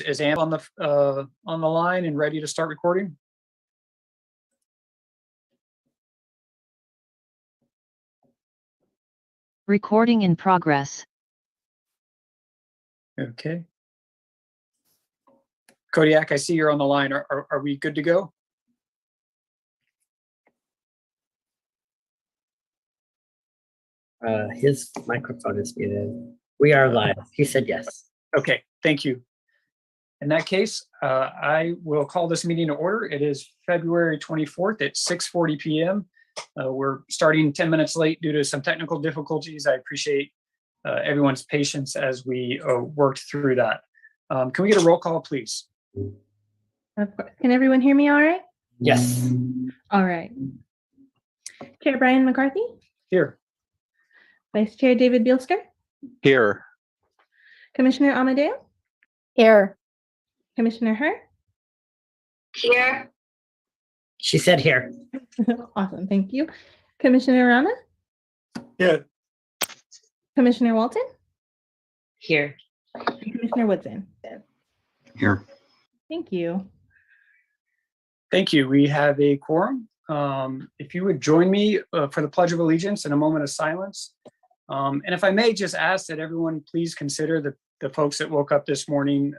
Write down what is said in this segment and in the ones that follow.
Is Ann on the line and ready to start recording? Recording in progress. Okay. Kodiak, I see you're on the line. Are we good to go? His microphone is muted. We are live. He said yes. Okay, thank you. In that case, I will call this meeting to order. It is February 24th at 6:40 p.m. We're starting 10 minutes late due to some technical difficulties. I appreciate everyone's patience as we worked through that. Can we get a roll call, please? Of course. Can everyone hear me all right? Yes. All right. Chair Brian McCarthy, Here. Vice Chair David Bielsker, Here. Commissioner Amadeo, Here. Commissioner Herr. Here. She said here. Awesome, thank you. Commissioner Rana, Yeah. Commissioner Walton, Here. and Commissioner Woodson. Here. Thank you. Thank you. We have a quorum. If you would join me for the Pledge of Allegiance in a moment of silence. And if I may just ask that everyone please consider the folks that woke up this morning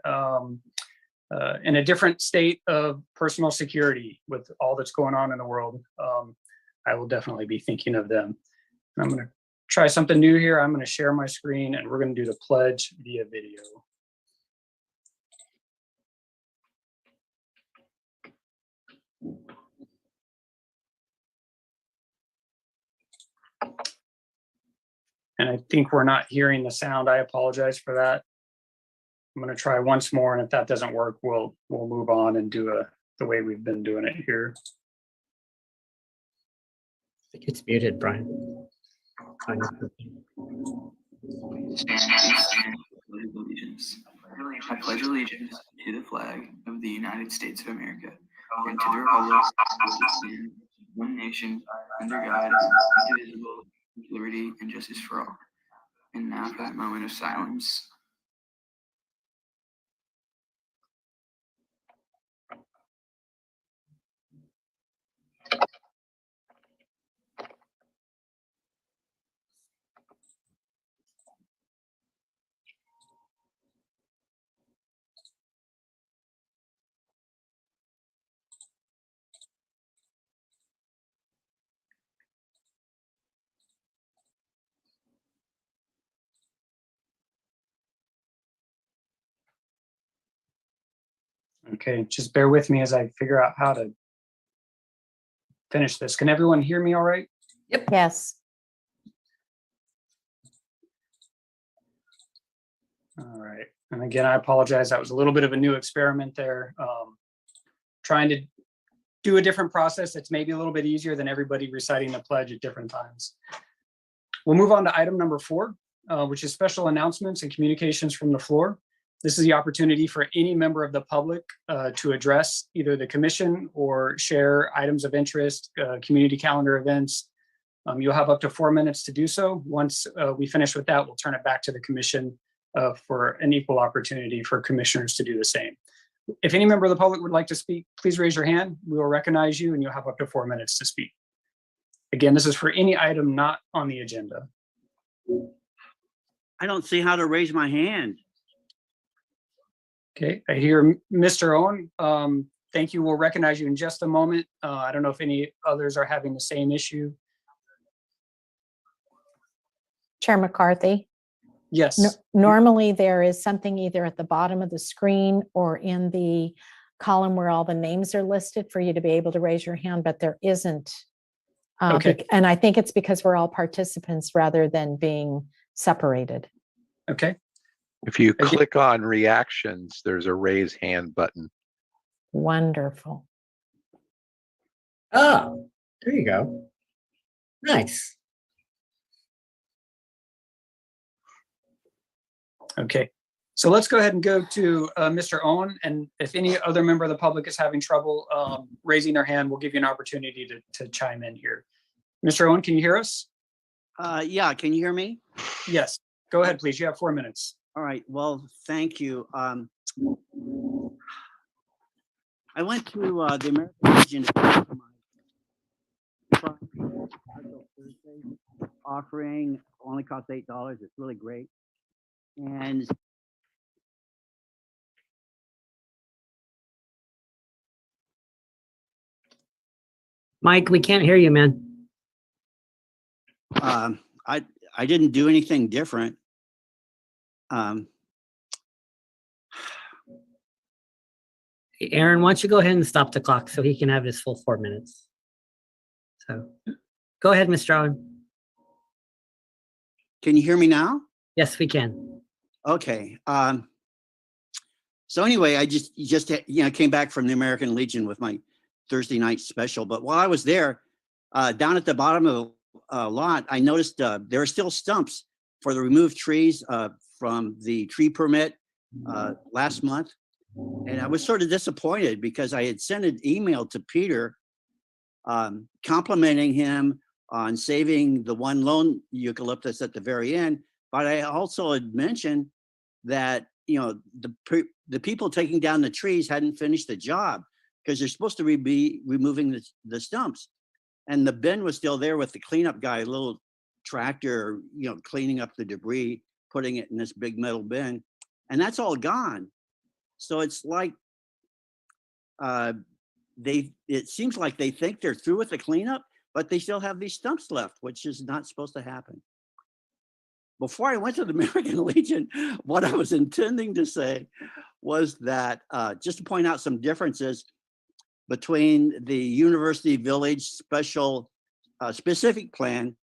in a different state of personal security with all that's going on in the world. I will definitely be thinking of them. And I'm going to try something new here. I'm going to share my screen and we're going to do the pledge via video. And I think we're not hearing the sound. I apologize for that. I'm going to try once more, and if that doesn't work, we'll move on and do the way we've been doing it here. I think it's muted, Brian. I pledge allegiance to the flag of the United States of America and to the republic one nation under God, indivisible, with liberty and justice for all. And now for that moment of silence. Okay, just bear with me as I figure out how to finish this. Can everyone hear me all right? Yes. All right. And again, I apologize. That was a little bit of a new experiment there. Trying to do a different process that's maybe a little bit easier than everybody reciting the pledge at different times. We'll move on to item number 4, which is special announcements and communications from the floor. This is the opportunity for any member of the public to address either the commission or share items of interest, community calendar events. You'll have up to 4 minutes to do so. Once we finish with that, we'll turn it back to the commission for an equal opportunity for commissioners to do the same. If any member of the public would like to speak, please raise your hand. We will recognize you and you'll have up to 4 minutes to speak. Again, this is for any item not on the agenda. I don't see how to raise my hand. Okay, I hear Mr. Owen. Thank you. We'll recognize you in just a moment. I don't know if any others are having the same issue. Chair McCarthy. Yes. Normally there is something either at the bottom of the screen or in the column where all the names are listed for you to be able to raise your hand, but there isn't. Okay. And I think it's because we're all participants rather than being separated. Okay. If you click on reactions, there's a raise hand button. Wonderful. Oh, there you go. Nice. Okay. So let's go ahead and go to Mr. Owen. And if any other member of the public is having trouble raising their hand, we'll give you an opportunity to chime in here. Mr. Owen, can you hear us? Yeah, can you hear me? Yes. Go ahead, please. You have 4 minutes. All right, well, thank you. I went to the American Legion for my Thursday offering. Only costs $8. It's really great. And Mike, we can't hear you, man. I didn't do anything different. Aaron, why don't you go ahead and stop the clock so he can have his full 4 minutes. So go ahead, Mr. Owen. Can you hear me now? Yes, we can. Okay. So anyway, I just came back from the American Legion with my Thursday night special. But while I was there, down at the bottom of the lot, I noticed there are still stumps for the removed trees from the tree permit last month. And I was sort of disappointed because I had sent an email to Peter complimenting him on saving the one lone eucalyptus at the very end. But I also had mentioned that, the people taking down the trees hadn't finished the job because they're supposed to be removing the stumps. And the bin was still there with the cleanup guy, a little tractor, cleaning up the debris, putting it in this big metal bin. And that's all gone. So it's like it seems like they think they're through with the cleanup, but they still have these stumps left, which is not supposed to happen. Before I went to the American Legion, what I was intending to say was that just to point out some differences between the University Village specific plan,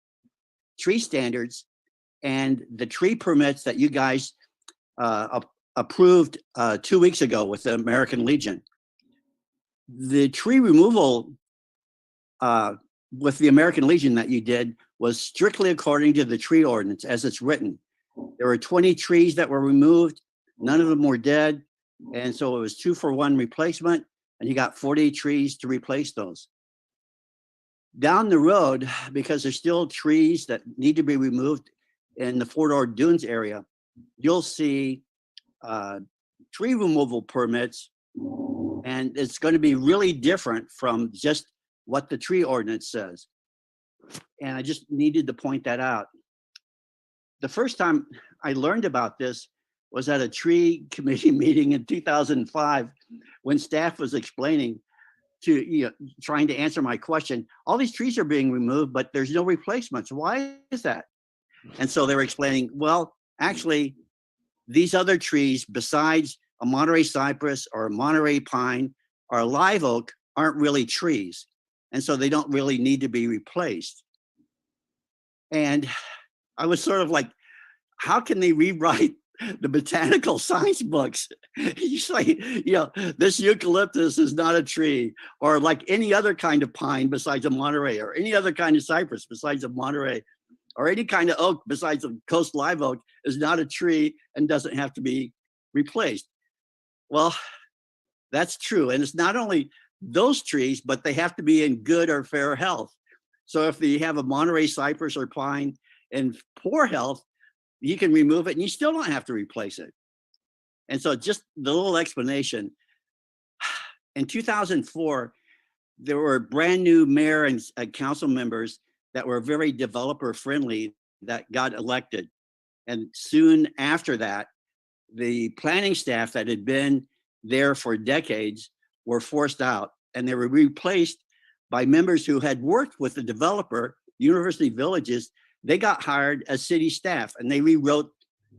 tree standards, and the tree permits that you guys approved 2 weeks ago with the American Legion. The tree removal with the American Legion that you did was strictly according to the tree ordinance as it's written. There were 20 trees that were removed. None of them were dead. And so it was 2-for-1 replacement, and you got 40 trees to replace those. Down the road, because there's still trees that need to be removed in the Fort Ord Dunes area, you'll see tree removal permits, and it's going to be really different from just what the tree ordinance says. And I just needed to point that out. The first time I learned about this was at a tree committee meeting in 2005 when staff was explaining trying to answer my question. All these trees are being removed, but there's no replacements. Why is that? And so they were explaining, well, actually, these other trees, besides a Monterey cypress or a Monterey pine or a live oak, aren't really trees. And so they don't really need to be replaced. And I was sort of like, how can they rewrite the botanical science books? You say, this eucalyptus is not a tree, or like any other kind of pine besides a Monterey, or any other kind of cypress besides a Monterey, or any kind of oak besides a coast live oak is not a tree and doesn't have to be replaced. Well, that's true. And it's not only those trees, but they have to be in good or fair health. So if you have a Monterey cypress or pine in poor health, you can remove it and you still don't have to replace it. And so just the little explanation. In 2004, there were brand new mayor and council members that were very developer friendly that got elected. And soon after that, the planning staff that had been there for decades were forced out, and they were replaced by members who had worked with the developer, University Villages. They got hired as city staff, and they wrote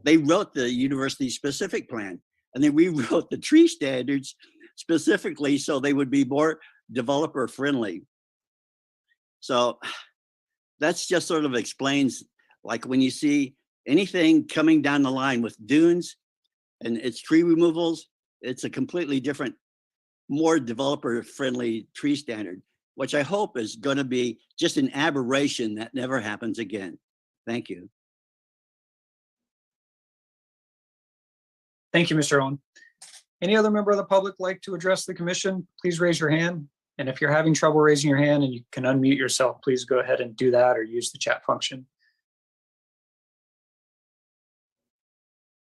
the university specific plan, and they rewrote the tree standards specifically so they would be more developer friendly. So that's just sort of explains, like when you see anything coming down the line with dunes and its tree removals, it's a completely different, more developer friendly tree standard, which I hope is going to be just an aberration that never happens again. Thank you. Thank you, Mr. Owen. Any other member of the public like to address the commission? Please raise your hand. And if you're having trouble raising your hand and you can unmute yourself, please go ahead and do that or use the chat function.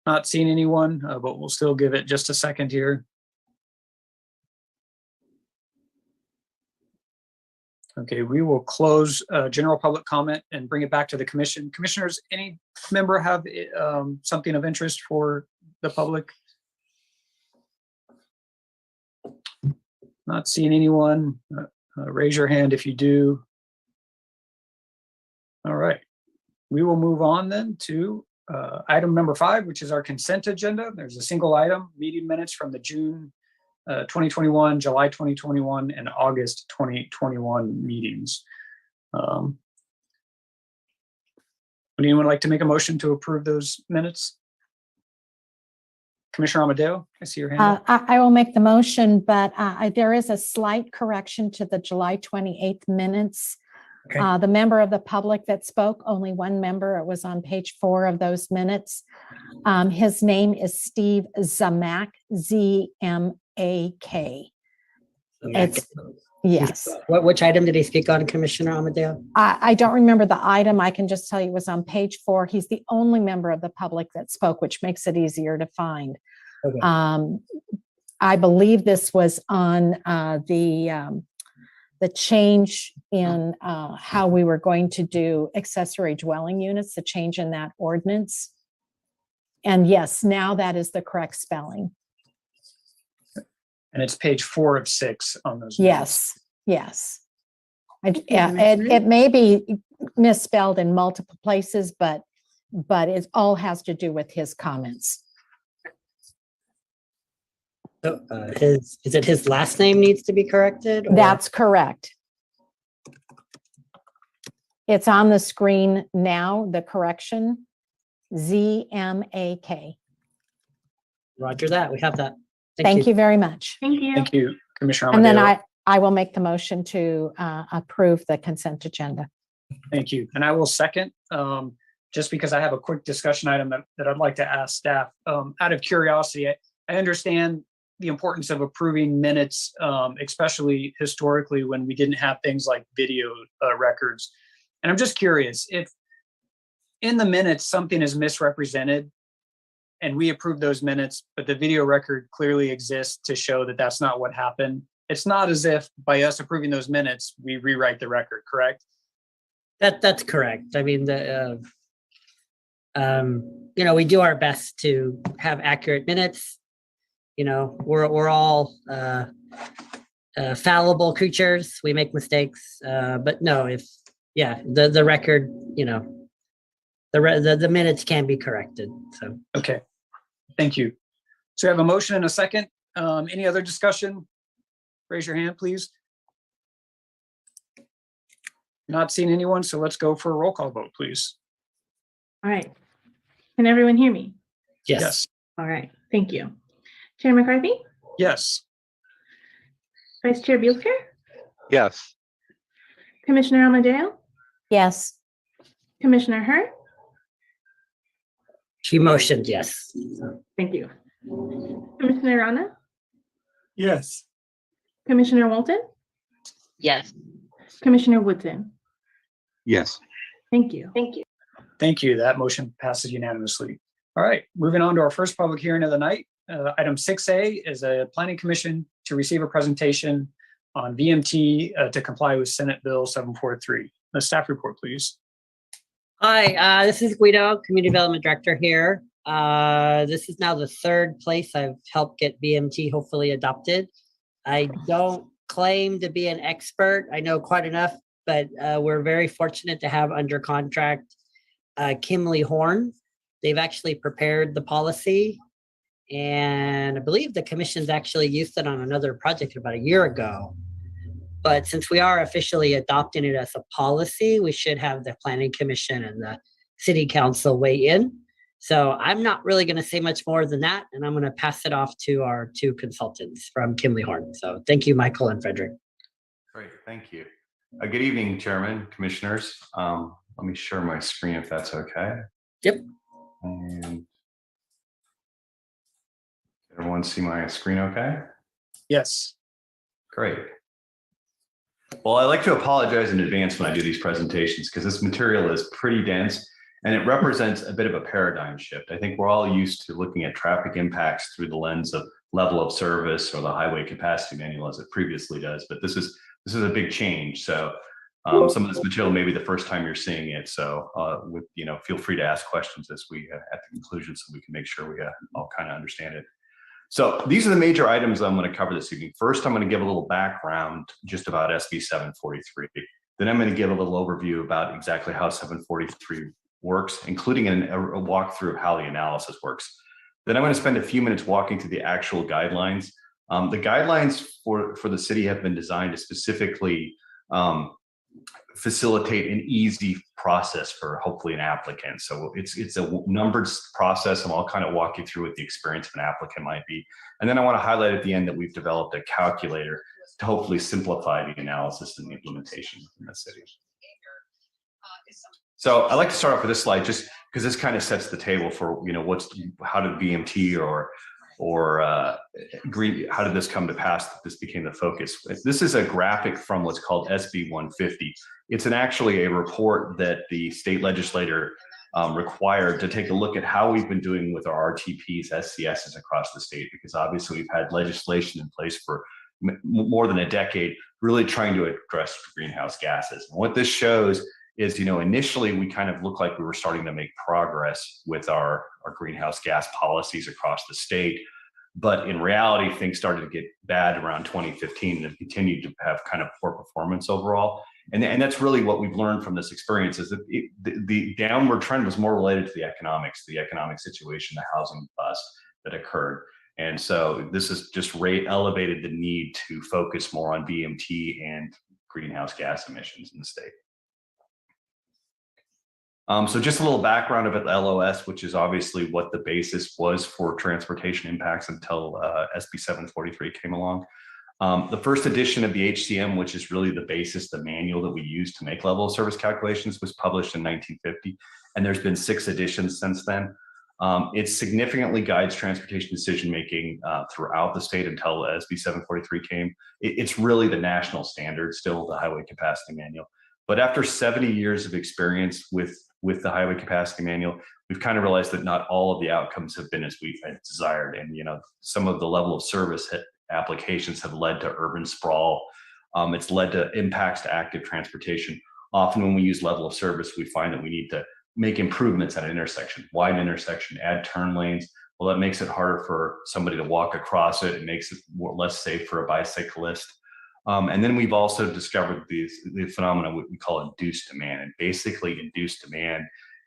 Not seeing anyone, but we'll still give it just a second here. Okay, we will close general public comment and bring it back to the commission. Commissioners, any member have something of interest for the public? Not seeing anyone. Raise your hand if you do. All right, we will move on then to item number 5, which is our consent agenda. There's a single item, meeting minutes from the June 2021, July 2021, and August 2021 meetings. Would anyone like to make a motion to approve those minutes? Commissioner Amadeo, I see your hand up. I will make the motion, but there is a slight correction to the July 28th minutes. Okay. The member of the public that spoke, only one member, it was on page 4 of those minutes. His name is Steve Zamak, Z-M-A-K. It's, yes. Which item did he speak on, Commissioner Amadeo? I don't remember the item. I can just tell you it was on page 4. He's the only member of the public that spoke, which makes it easier to find. Okay. I believe this was on the change in how we were going to do accessory dwelling units, the change in that ordinance. And yes, now that is the correct spelling. And it's page 4 of 6 on those. minutes. Yes, yes. It may be misspelled in multiple places, but it all has to do with his comments. So, is it his last name needs to be corrected? or- That's correct. It's on the screen now, the correction, Z-M-A-K. Roger that. We have that. Thank you very much. Thank you. Thank you, Commissioner And then Amadeo. I will make the motion to approve the consent agenda. Thank you. And I will second, just because I have a quick discussion item that I'd like to ask staff. Out of curiosity, I understand the importance of approving minutes, especially historically when we didn't have things like video records. And I'm just curious, if in the minutes something is misrepresented and we approve those minutes, but the video record clearly exists to show that that's not what happened, it's not as if by us approving those minutes, we rewrite the record, correct? That's correct. I mean, we do our best to have accurate minutes. We're all fallible creatures. We make mistakes, but no, the record, the minutes can be corrected. So Okay, thank you. So we have a motion and a second. Any other discussion? Raise your hand, please. Not seeing anyone, so let's go for a roll call vote, please. All right. Can everyone hear me? yes. All right. Thank you. Chair McCarthy, Yes. Vice Chair Bueller, Yes. Commissioner Amadeo, Yes. Commissioner Hurd. She motioned yes. Thank you. Commissioner Rana, Yes. Commissioner Walton, Yes. Commissioner Woodson. Yes. Thank you. Thank you. Thank you. That motion passes unanimously. All right, moving on to our first public hearing of the night. Item 6A is a planning commission to receive a presentation on VMT to comply with Senate Bill 743. The staff report, please. Hi, this is Guido, Community Development Director here. This is now the third place I've helped get BMT hopefully adopted. I don't claim to be an expert. I know quite enough, but we're very fortunate to have under contract Kimley Horn. They've actually prepared the policy, and I believe the commission's actually used it on another project about a year ago. But since we are officially adopting it as a policy, we should have the planning commission and the city council weigh in. So I'm not really going to say much more than that, and I'm going to pass it off to our two consultants from Kimley Horn. So thank you, Michael and Frederick. Great, thank you. Good evening, Chairman, Commissioners. Let me share my screen if that's okay. Yep. And everyone see my screen okay? Yes. Great. Well, I like to apologize in advance when I do these presentations because this material is pretty dense and it represents a bit of a paradigm shift. I think we're all used to looking at traffic impacts through the lens of level of service or the highway capacity manual as it previously does, but this is a big change. So Some of this material may be the first time you're seeing it, so feel free to ask questions as we at the conclusion, so we can make sure we all kind of understand it. So these are the major items I'm going to cover this evening. First, I'm going to give a little background just about SB 743. Then I'm going to give a little overview about exactly how 743 works, including a walkthrough of how the analysis works. Then I'm going to spend a few minutes walking through the actual guidelines. The guidelines for the city have been designed to specifically facilitate an easy process for hopefully an applicant. So it's a numbered process, and I'll kind of walk you through what the experience of an applicant might be. And then I want to highlight at the end that we've developed a calculator to hopefully simplify the analysis and the implementation in the city. So I like to start off with this slide just because this kind of sets the table for how did BMT or green, how did this come to pass that this became the focus? This is a graphic from what's called SB 150. It's actually a report that the state legislator required to take a look at how we've been doing with our RTPs, SCSs across the state, because obviously we've had legislation in place for more than a decade, really trying to address greenhouse gases. And what this shows is, initially we kind of looked like we were starting to make progress with our greenhouse gas policies across the state. But in reality, things started to get bad around 2015 and have continued to have kind of poor performance overall. And that's really what we've learned from this experience, is that the downward trend was more related to the economic situation, the housing bust that occurred. And so this has just elevated the need to focus more on BMT and greenhouse gas emissions in the state. So just a little background of LOS, which is obviously what the basis was for transportation impacts until SB 743 came along. The first edition of the HCM, which is really the basis, the manual that we use to make level of service calculations, was published in 1950, and there's been 6 editions since then. It significantly guides transportation decision-making throughout the state until SB 743 came. It's really the national standard still, the Highway Capacity Manual. But after 70 years of experience with the Highway Capacity Manual, we've kind of realized that not all of the outcomes have been as we desired. And, some of the level of service applications have led to urban sprawl. It's led to impacts to active transportation. Often when we use level of service, we find that we need to make improvements at an intersection, widen intersection, add turn lanes. Well, that makes it harder for somebody to walk across it. It makes it less safe for a bicyclist. And then we've also discovered the phenomenon what we call induced demand. And basically induced demand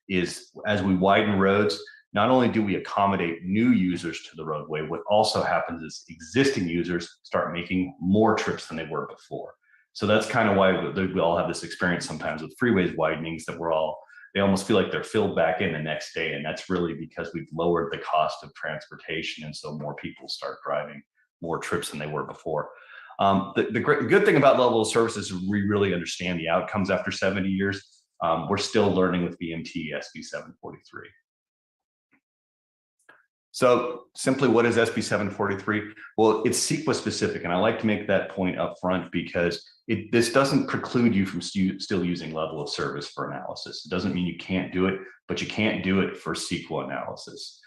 is, as we widen roads, not only do we accommodate new users to the roadway, what also happens is existing users start making more trips than they were before. So that's kind of why we all have this experience sometimes with freeways widenings that they almost feel like they're filled back in the next day. And that's really because we've lowered the cost of transportation. And so more people start driving more trips than they were before. The good thing about level of service is we really understand the outcomes after 70 years. We're still learning with BMT SB 743. So simply, what is SB 743? Well, it's CEQA specific, and I like to make that point up front because this doesn't preclude you from still using level of service for analysis. It doesn't mean you can't do it, but you can't do it for CEQA analysis.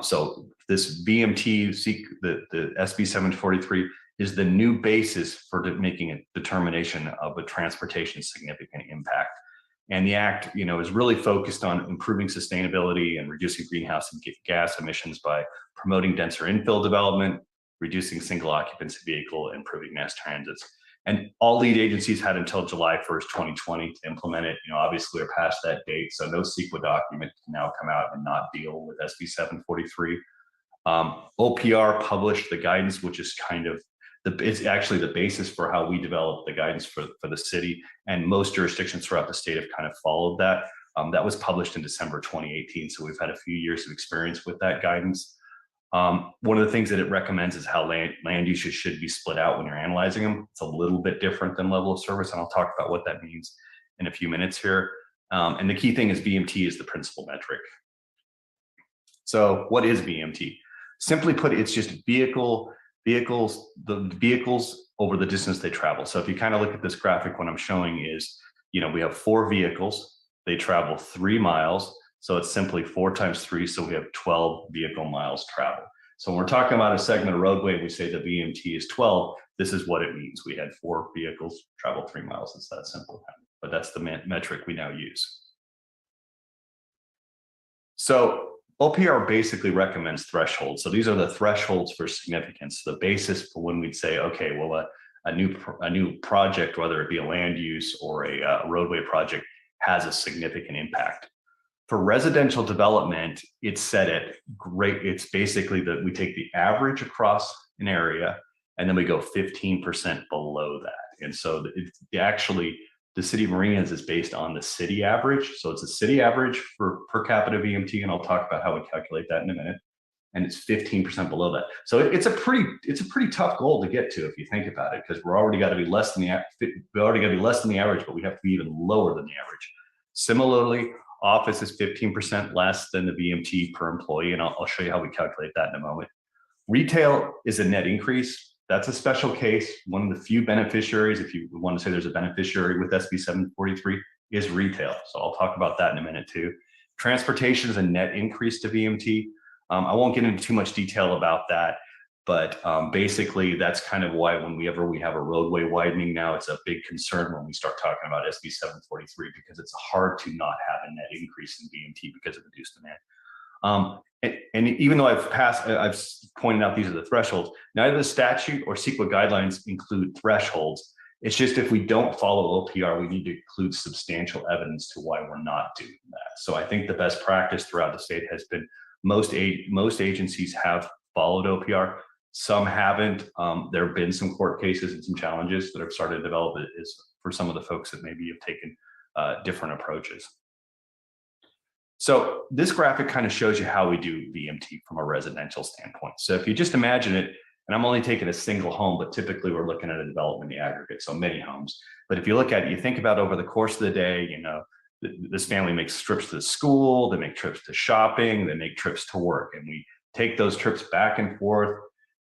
So this BMT, the SB 743, is the new basis for making a determination of a transportation significant impact. And the act, is really focused on improving sustainability and reducing greenhouse gas emissions by promoting denser infill development, reducing single occupancy vehicle, and improving mass transits. And all lead agencies had until July 1st, 2020 to implement it. Obviously we're past that date, so no CEQA document can now come out and not deal with SB 743. OPR published the guidance, which is kind of it's actually the basis for how we develop the guidance for the city, and most jurisdictions throughout the state have kind of followed that. That was published in December 2018, so we've had a few years of experience with that guidance. One of the things that it recommends is how land uses should be split out when you're analyzing them. It's a little bit different than level of service, and I'll talk about what that means in a few minutes here. And the key thing is BMT is the principal metric. So what is BMT? Simply put, it's just the vehicles over the distance they travel. So if you kind of look at this graphic, what I'm showing is, we have 4 vehicles, they travel 3 miles. So it's simply 4 times 3. So we have 12 vehicle miles traveled. So when we're talking about a segment of roadway, we say the VMT is 12. This is what it means. We had 4 vehicles travel 3 miles. It's that simple. but that's the metric we now use. So OPR basically recommends thresholds. So these are the thresholds for significance, the basis for when we'd say, okay, well, a new project, whether it be a land use or a roadway project, has a significant impact. For residential development, it's set at great. It's basically that we take the average across an area, and then we go 15% below that. And so actually, the city of Marina is based on the city average. So it's a city average for per capita VMT, and I'll talk about how we calculate that in a minute. And it's 15% below that. So it's a pretty tough goal to get to if you think about it, because we're already got to be less than the average, but we have to be even lower than the average. Similarly, office is 15% less than the VMT per employee, and I'll show you how we calculate that in a moment. Retail is a net increase. That's a special case. One of the few beneficiaries, if you want to say there's a beneficiary with SB 743, is retail. So I'll talk about that in a minute too. Transportation is a net increase to VMT. I won't get into too much detail about that, but basically that's kind of why whenever we have a roadway widening now, it's a big concern when we start talking about SB 743, because it's hard to not have a net increase in VMT because of reduced demand. And even though I've pointed out these are the thresholds, neither the statute or CEQA guidelines include thresholds. It's just if we don't follow OPR, we need to include substantial evidence to why we're not doing that. So I think the best practice throughout the state has been most agencies have followed OPR. Some haven't. There have been some court cases and some challenges that have started to develop for some of the folks that maybe have taken different approaches. So this graphic kind of shows you how we do VMT from a residential standpoint. So if you just imagine it, and I'm only taking a single home, but typically we're looking at a development in the aggregate, so many homes. But if you look at it, you think about over the course of the day, you know, this family makes trips to school, they make trips to shopping, they make trips to work, and we take those trips back and forth.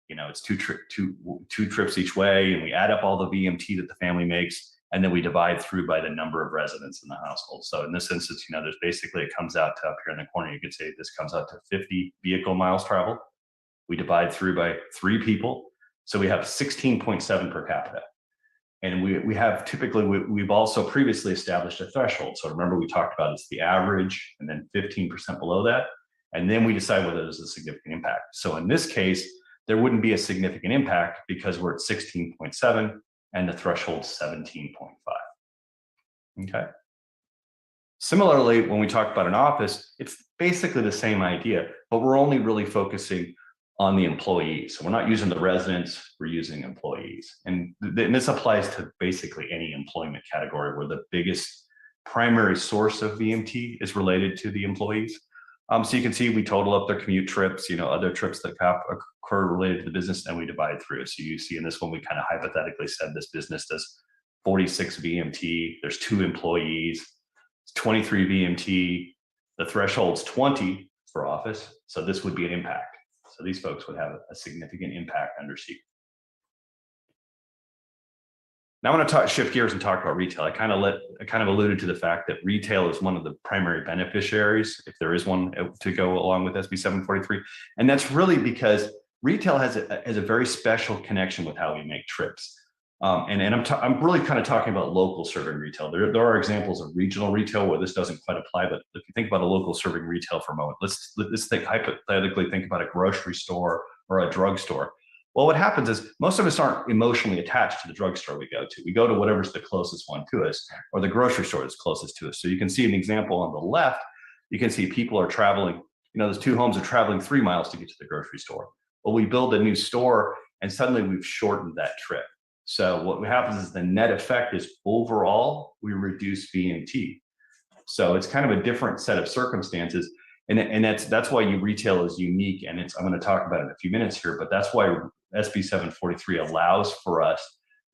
You know, it's two trips each way, and we add up all the VMT that the family makes, and then we divide through by the number of residents in the household. So in this instance, you know, there's basically, it comes out to up here in the corner, you could say this comes out to 50 vehicle miles traveled. We divide through by 3 people. So we have 16.7 per capita. And we have typically, we've also previously established a threshold. So remember we talked about it's the average and then 15% below that. And then we decide whether there's a significant impact. So in this case, there wouldn't be a significant impact because we're at 16.7 and the threshold 17.5. Okay. Similarly, when we talk about an office, it's basically the same idea, but we're only really focusing on the employees. So we're not using the residents, we're using employees. And this applies to basically any employment category where the biggest primary source of VMT is related to the employees. So you can see we total up their commute trips, you know, other trips that occur related to the business, and we divide through. So you see in this one, we kind of hypothetically said this business does 46 VMT, there's 2 employees, it's 23 VMT, the threshold's 20 for office. So this would be an impact. So these folks would have a significant impact under CEQA. Now I want to shift gears and talk about retail. I kind of alluded to the fact that retail is one of the primary beneficiaries, if there is one to go along with SB 743. And that's really because retail has a very special connection with how we make trips. And I'm really kind of talking about local serving retail. There are examples of regional retail where this doesn't quite apply, but if you think about a local serving retail for a moment, let's hypothetically think about a grocery store or a drugstore. Well, what happens is most of us aren't emotionally attached to the drugstore we go to. We go to whatever's the closest one to us, or the grocery store that's closest to us. So you can see an example on the left. You can see people are traveling, you know, those 2 homes are traveling 3 miles to get to the grocery store. Well, we build a new store and suddenly we've shortened that trip. So what happens is the net effect is overall, we reduce VMT. So it's kind of a different set of circumstances. And that's why retail is unique. And I'm going to talk about it in a few minutes here, but that's why SB 743 allows for us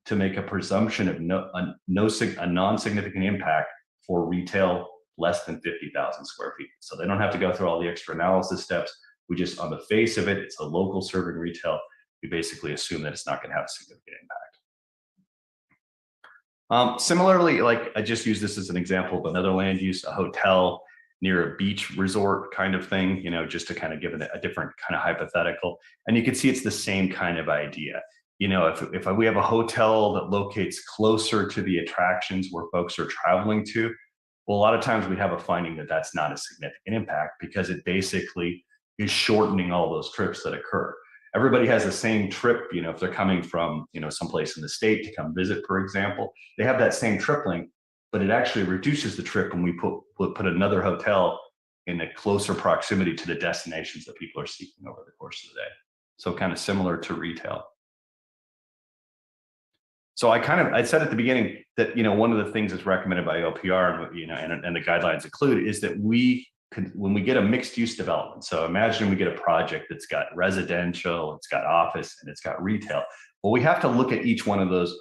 to make a presumption of a non-significant impact for retail less than 50,000 square feet. So they don't have to go through all the extra analysis steps. We just, on the face of it, it's a local serving retail. We basically assume that it's not going to have a significant impact. Similarly, like I just used this as an example of another land use, a hotel near a beach resort kind of thing, you know, just to kind of give it a different kind of hypothetical. And you can see it's the same kind of idea. You know, if we have a hotel that locates closer to the attractions where folks are traveling to, well, a lot of times we have a finding that that's not a significant impact because it basically is shortening all those trips that occur. Everybody has the same trip, you know, if they're coming from, you know, someplace in the state to come visit, for example, they have that same trip length, but it actually reduces the trip when we put another hotel in a closer proximity to the destinations that people are seeking over the course of the day. So kind of similar to retail. So I said at the beginning that, you know, one of the things that's recommended by OPR and, you know, and the guidelines include is that when we get a mixed use development, so imagine we get a project that's got residential, it's got office, and it's got retail. Well, we have to look at each one of those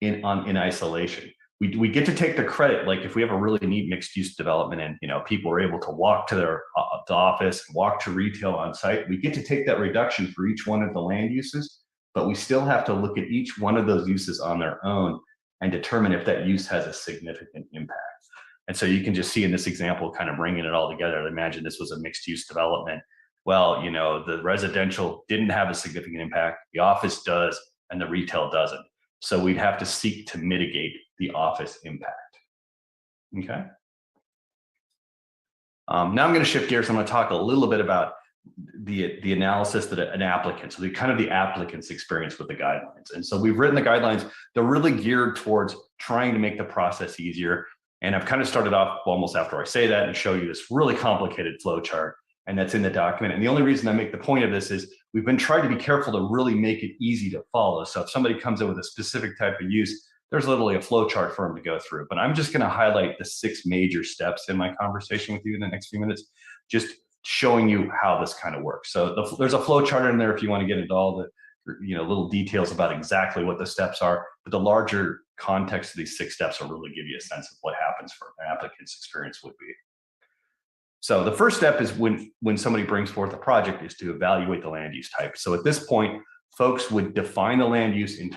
in isolation. We get to take the credit, like if we have a really neat mixed use development and, you know, people are able to walk to their the office and walk to retail on site, we get to take that reduction for each one of the land uses, but we still have to look at each one of those uses on their own and determine if that use has a significant impact. And so you can just see in this example, kind of bringing it all together. Imagine this was a mixed use development. Well, you know, the residential didn't have a significant impact, the office does, and the retail doesn't. So we'd have to seek to mitigate the office impact. Okay. Now I'm going to shift gears. I'm going to talk a little bit about the analysis that an applicant, so the applicant's experience with the guidelines. And so we've written the guidelines. They're really geared towards trying to make the process easier. And I've kind of started off almost after I say that and show you this really complicated flow chart, and that's in the document. And the only reason I make the point of this is we've been trying to be careful to really make it easy to follow. So if somebody comes in with a specific type of use, there's literally a flow chart for them to go through. But I'm just going to highlight the 6 major steps in my conversation with you in the next few minutes, just showing you how this kind of works. So there's a flow chart in there if you want to get into all the, you know, little details about exactly what the steps are, but the larger context of these 6 steps will really give you a sense of what happens for an applicant's experience would be. So the first step is when somebody brings forth a project is to evaluate the land use type. So at this point, folks would define the land use in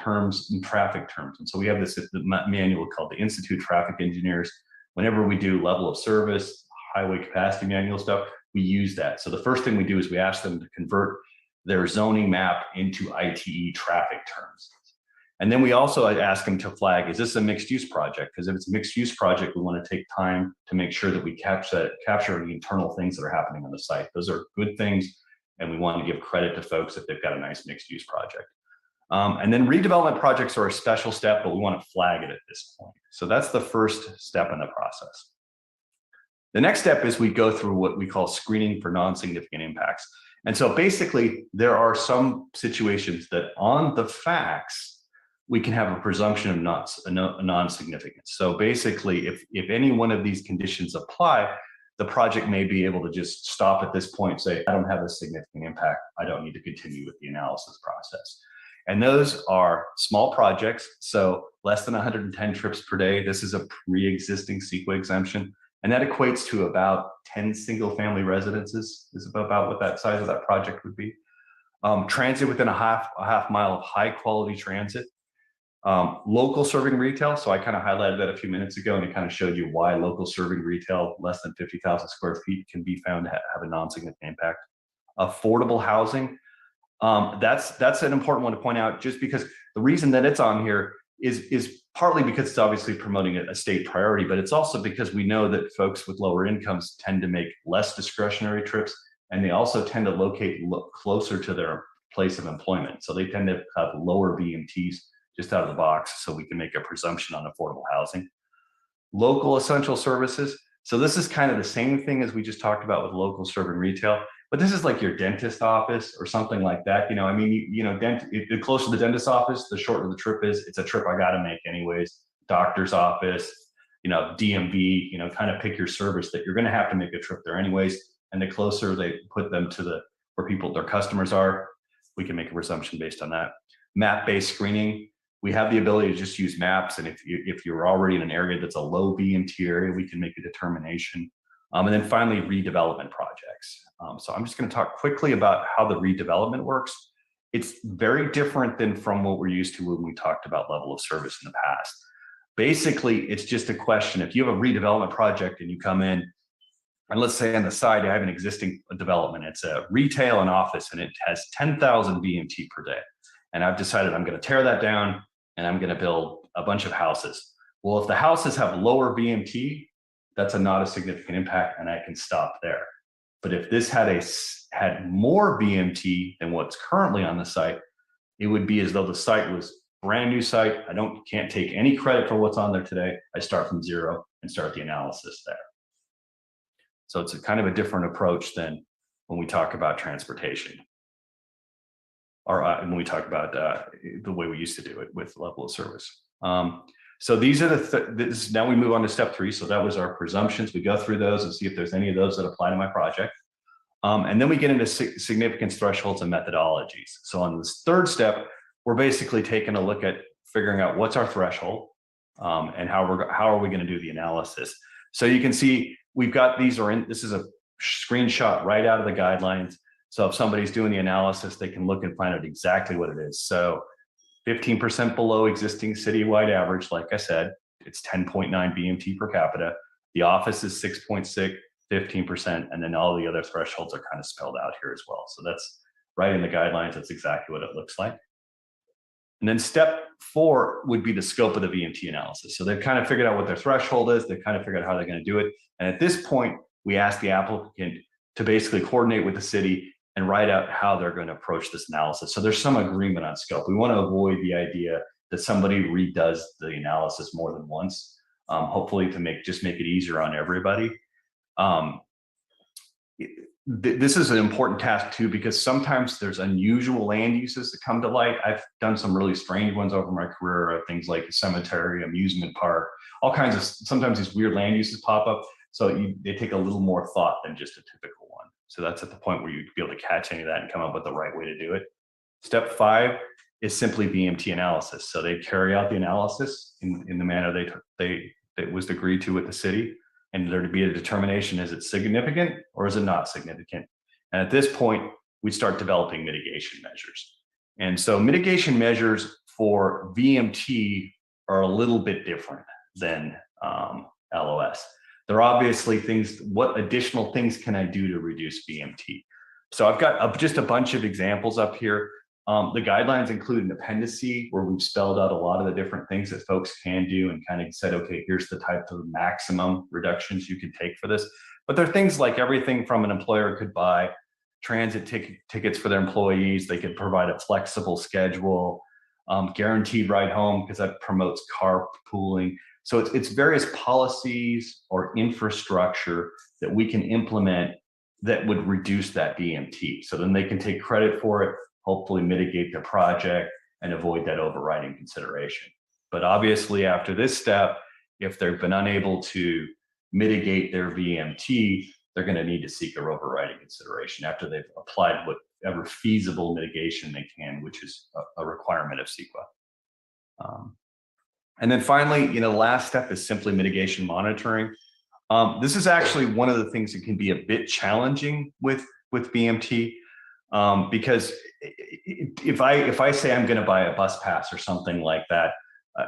traffic terms. And so we have this manual called the Institute Traffic Engineers. Whenever we do level of service, highway capacity manual stuff, we use that. So the first thing we do is we ask them to convert their zoning map into ITE traffic terms. And then we also ask them to flag, is this a mixed use project? Because if it's a mixed use project, we want to take time to make sure that we capture the internal things that are happening on the site. Those are good things, and we want to give credit to folks if they've got a nice mixed use project. And then redevelopment projects are a special step, but we want to flag it at this point. So that's the first step in the process. The next step is we go through what we call screening for non-significant impacts. And so basically, there are some situations that on the facts, we can have a presumption of non-significance. So basically, if any one of these conditions apply, the project may be able to just stop at this point and say, I don't have a significant impact. I don't need to continue with the analysis process. And those are small projects, so less than 110 trips per day. This is a pre-existing CEQA exemption. And that equates to about 10 single-family residences is about what that size of that project would be. Transit within a half mile of high-quality transit. Local serving retail. So I kind of highlighted that a few minutes ago, and it kind of showed you why local serving retail less than 50,000 square feet can be found to have a non-significant impact. Affordable housing. That's an important one to point out, just because the reason that it's on here is partly because it's obviously promoting a state priority, but it's also because we know that folks with lower incomes tend to make less discretionary trips, and they also tend to locate closer to their place of employment. So they tend to have lower BMTs just out of the box, so we can make a presumption on affordable housing. Local essential services. So this is kind of the same thing as we just talked about with local serving retail, but this is like your dentist office or something like that. You know, I mean, the closer to the dentist office, the shorter the trip is. It's a trip I got to make anyways. Doctor's office, you know, DMV, you know, kind of pick your service that you're going to have to make a trip there anyways. And the closer they put them to where their customers are, we can make a presumption based on that. Map-based screening. We have the ability to just use maps, and if you're already in an area that's a low BMT area, we can make a determination. And then finally, redevelopment projects. So I'm just going to talk quickly about how the redevelopment works. It's very different than from what we're used to when we talked about level of service in the past. Basically, it's just a question. If you have a redevelopment project and you come in, and let's say on the side, I have an existing development. It's a retail and office, and it has 10,000 BMT per day. and I've decided I'm going to tear that down and I'm going to build a bunch of houses. Well, if the houses have lower BMT, that's not a significant impact, and I can stop there. But if this had more BMT than what's currently on the site, it would be as though the site was brand new site. I can't take any credit for what's on there today. I start from zero and start the analysis there. So it's a kind of a different approach than when we talk about transportation, or when we talk about the way we used to do it with level of service. So these are now we move on to step 3. So that was our presumptions. We go through those and see if there's any of those that apply to my project. And then we get into significance thresholds and methodologies. So on this 3rd step, we're basically taking a look at figuring out what's our threshold and how are we going to do the analysis. So you can see we've got this is a screenshot right out of the guidelines. So if somebody's doing the analysis, they can look and find out exactly what it is. So 15% below existing citywide average, like I said, it's 10.9 BMT per capita. The office is 6.6, 15%, and then all the other thresholds are kind of spelled out here as well. So that's right in the guidelines. That's exactly what it looks like. And then step 4 would be the scope of the VMT analysis. So they've kind of figured out what their threshold is. They've kind of figured out how they're going to do it. And at this point, we ask the applicant to basically coordinate with the city and write out how they're going to approach this analysis. So there's some agreement on scope. We want to avoid the idea that somebody redoes the analysis more than once, hopefully to make it easier on everybody. This is an important task too, because sometimes there's unusual land uses that come to light. I've done some really strange ones over my career, things like a cemetery, amusement park, all kinds of, sometimes these weird land uses pop up. So they take a little more thought than just a typical one. So that's at the point where you'd be able to catch any of that and come up with the right way to do it. Step 5 is simply BMT analysis. So they carry out the analysis in the manner that was agreed to with the city, and there to be a determination, is it significant or is it not significant? And at this point, we start developing mitigation measures. And so mitigation measures for VMT are a little bit different than LOS. There are obviously things, what additional things can I do to reduce VMT? So I've got just a bunch of examples up here. The guidelines include an appendice where we've spelled out a lot of the different things that folks can do and kind of said, okay, here's the type of maximum reductions you can take for this. But there are things like everything from an employer could buy transit tickets for their employees. They could provide a flexible schedule, guaranteed ride home, because that promotes carpooling. So it's various policies or infrastructure that we can implement that would reduce that BMT. So then they can take credit for it, hopefully mitigate their project and avoid that overriding consideration. But obviously after this step, if they've been unable to mitigate their VMT, they're going to need to seek their overriding consideration after they've applied whatever feasible mitigation they can, which is a requirement of CEQA. And then finally, the last step is simply mitigation monitoring. This is actually one of the things that can be a bit challenging with BMT, because if I say I'm going to buy a bus pass or something like that,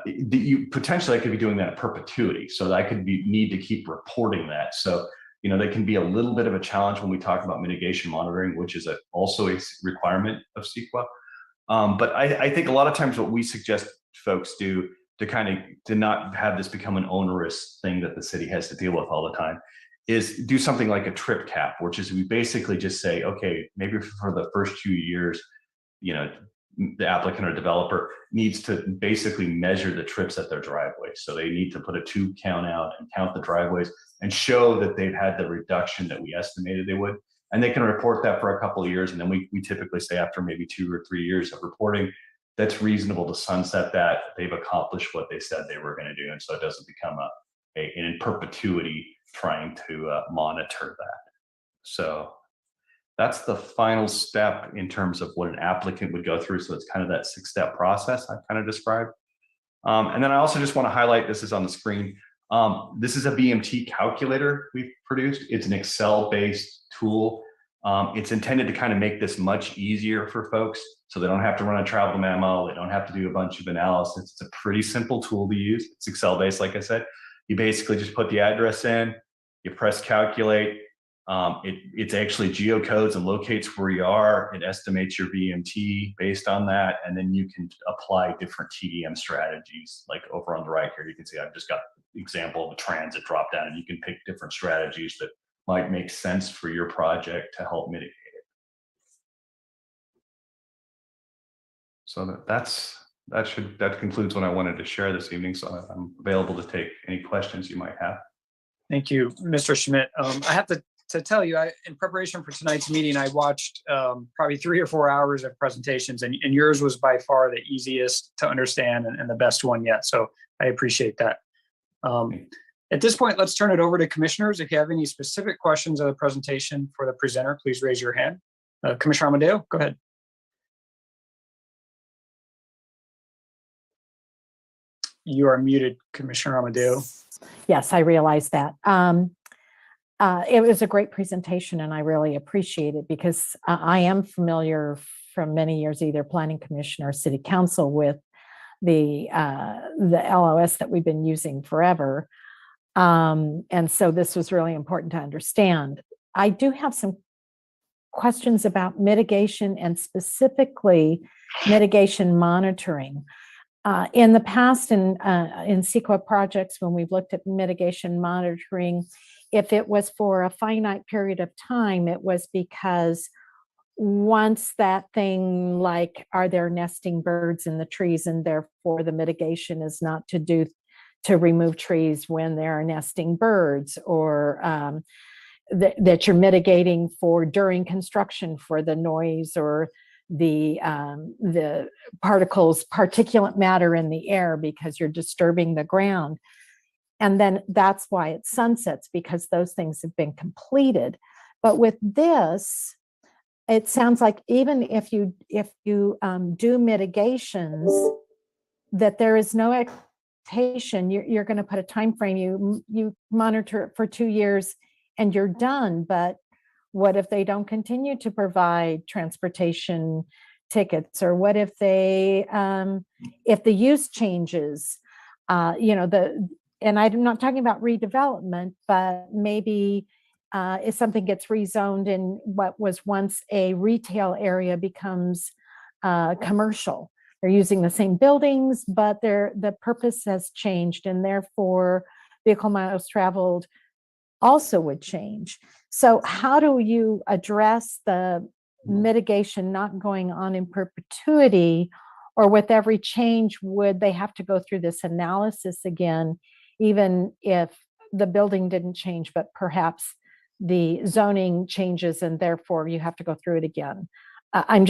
you potentially I could be doing that in perpetuity. So that I could need to keep reporting that. So that can be a little bit of a challenge when we talk about mitigation monitoring, which is also a requirement of CEQA. But I think a lot of times what we suggest folks do to not have this become an onerous thing that the city has to deal with all the time is do something like a trip cap, which is we basically just say, okay, maybe for the first 2 years, the applicant or developer needs to basically measure the trips at their driveway. So they need to put a tube count out and count the driveways and show that they've had the reduction that we estimated they would. And they can report that for a couple of years. And then we typically say after maybe 2 or 3 years of reporting, that's reasonable to sunset that. They've accomplished what they said they were going to do. And so it doesn't become in perpetuity trying to monitor that. So that's the final step in terms of what an applicant would go through. So it's kind of that 6-step process I kind of described. And then I also just want to highlight, this is on the screen. This is a BMT calculator we've produced. It's an Excel-based tool. It's intended to kind of make this much easier for folks so they don't have to run a travel memo. They don't have to do a bunch of analysis. It's a pretty simple tool to use. It's Excel-based, like I said. You basically just put the address in, you press calculate, It's actually geocodes and locates where you are. It estimates your BMT based on that. And then you can apply different TDM strategies. Like over on the right here, you can see I've just got the example of a transit drop down, and you can pick different strategies that might make sense for your project to help mitigate it. So that concludes what I wanted to share this evening. So I'm available to take any questions you might have. Thank you, Mr. Schmidt. I have to tell you, in preparation for tonight's meeting, I watched probably 3 or 4 hours of presentations, and yours was by far the easiest to understand and the best one yet. So I appreciate that. At this point, let's turn it over to commissioners. If you have any specific questions of the presentation for the presenter, please raise your hand. Commissioner Amadeo, go ahead. You are muted, Commissioner Amadeo. Yes, I realize that. It was a great presentation, and I really appreciate it because I am familiar from many years, either planning commission or city council, with the LOS that we've been using forever. And so this was really important to understand. I do have some questions about mitigation and specifically mitigation monitoring. In the past, in CEQA projects, when we've looked at mitigation monitoring, if it was for a finite period of time, it was because once that thing, like, are there nesting birds in the trees, and therefore the mitigation is not to remove trees when there are nesting birds, or that you're mitigating for during construction for the noise or the particulate matter in the air because you're disturbing the ground. And then that's why it sunsets, because those things have been completed. But with this, it sounds like even if you do mitigations, that there is no expectation. You're going to put a time frame. You monitor it for 2 years and you're done. But what if they don't continue to provide transportation tickets, or what if they if the use changes? And I'm not talking about redevelopment, but maybe if something gets rezoned and what was once a retail area becomes commercial. They're using the same buildings, but the purpose has changed, and therefore vehicle miles traveled also would change. So how do you address the mitigation not going on in perpetuity, or with every change, would they have to go through this analysis again, even if the building didn't change, but perhaps the zoning changes and therefore you have to go through it again? I'm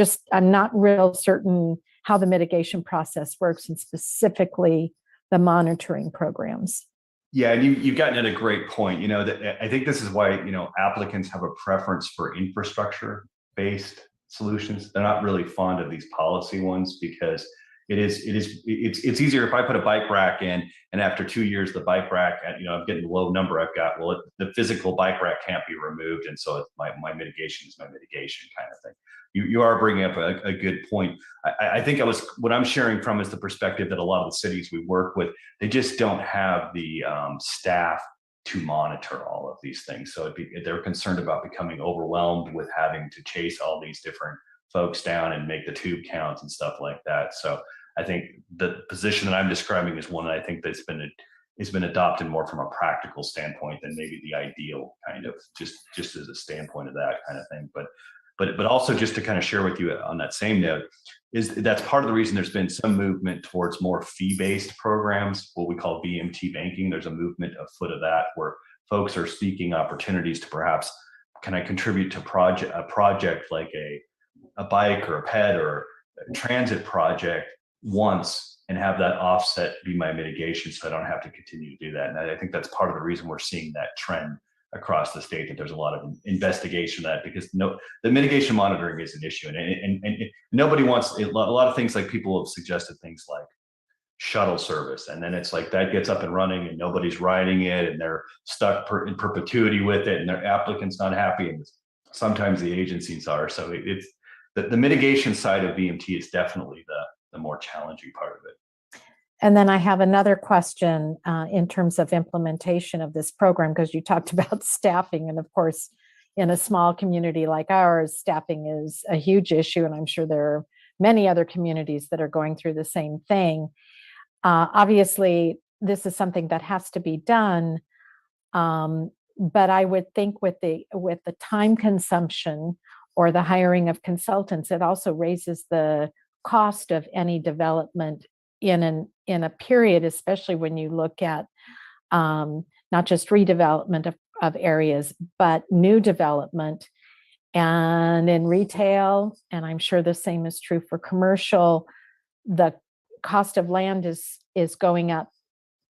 not real certain how the mitigation process works, and specifically the monitoring programs. Yeah, and you've gotten at a great point. I think this is why, applicants have a preference for infrastructure-based solutions. They're not really fond of these policy ones because it's easier if I put a bike rack in, and after 2 years, the bike rack, I'm getting the low number I've got. Well, the physical bike rack can't be removed, and so my mitigation is my mitigation kind of thing. You are bringing up a good point. I think what I'm sharing from is the perspective that a lot of the cities we work with, they just don't have the staff to monitor all of these things. So they're concerned about becoming overwhelmed with having to chase all these different folks down and make the tube counts and stuff like that. So I think the position that I'm describing is one that I think that's been adopted more from a practical standpoint than maybe the ideal kind of just as a standpoint of that kind of thing. But also just to kind of share with you on that same note, is that's part of the reason there's been some movement towards more fee-based programs, what we call BMT banking. There's a movement afoot of that where folks are seeking opportunities to perhaps, can I contribute to a project like a bike or a ped or a transit project once and have that offset be my mitigation so I don't have to continue to do that. And I think that's part of the reason we're seeing that trend across the state, that there's a lot of investigation of that, because the mitigation monitoring is an issue, and nobody wants a lot of things. Like people have suggested things like shuttle service, and then it's like that gets up and running and nobody's riding it, and they're stuck in perpetuity with it, and their applicant's not happy, and sometimes the agencies are. So it's the mitigation side of BMT is definitely the more challenging part of it. And then I have another question in terms of implementation of this program, because you talked about staffing, and of course, in a small community like ours, staffing is a huge issue, and I'm sure there are many other communities that are going through the same thing. Obviously, this is something that has to be done, but I would think with the time consumption or the hiring of consultants, it also raises the cost of any development in a period, especially when you look at not just redevelopment of areas, but new development. And in retail, and I'm sure the same is true for commercial, the cost of land is going up,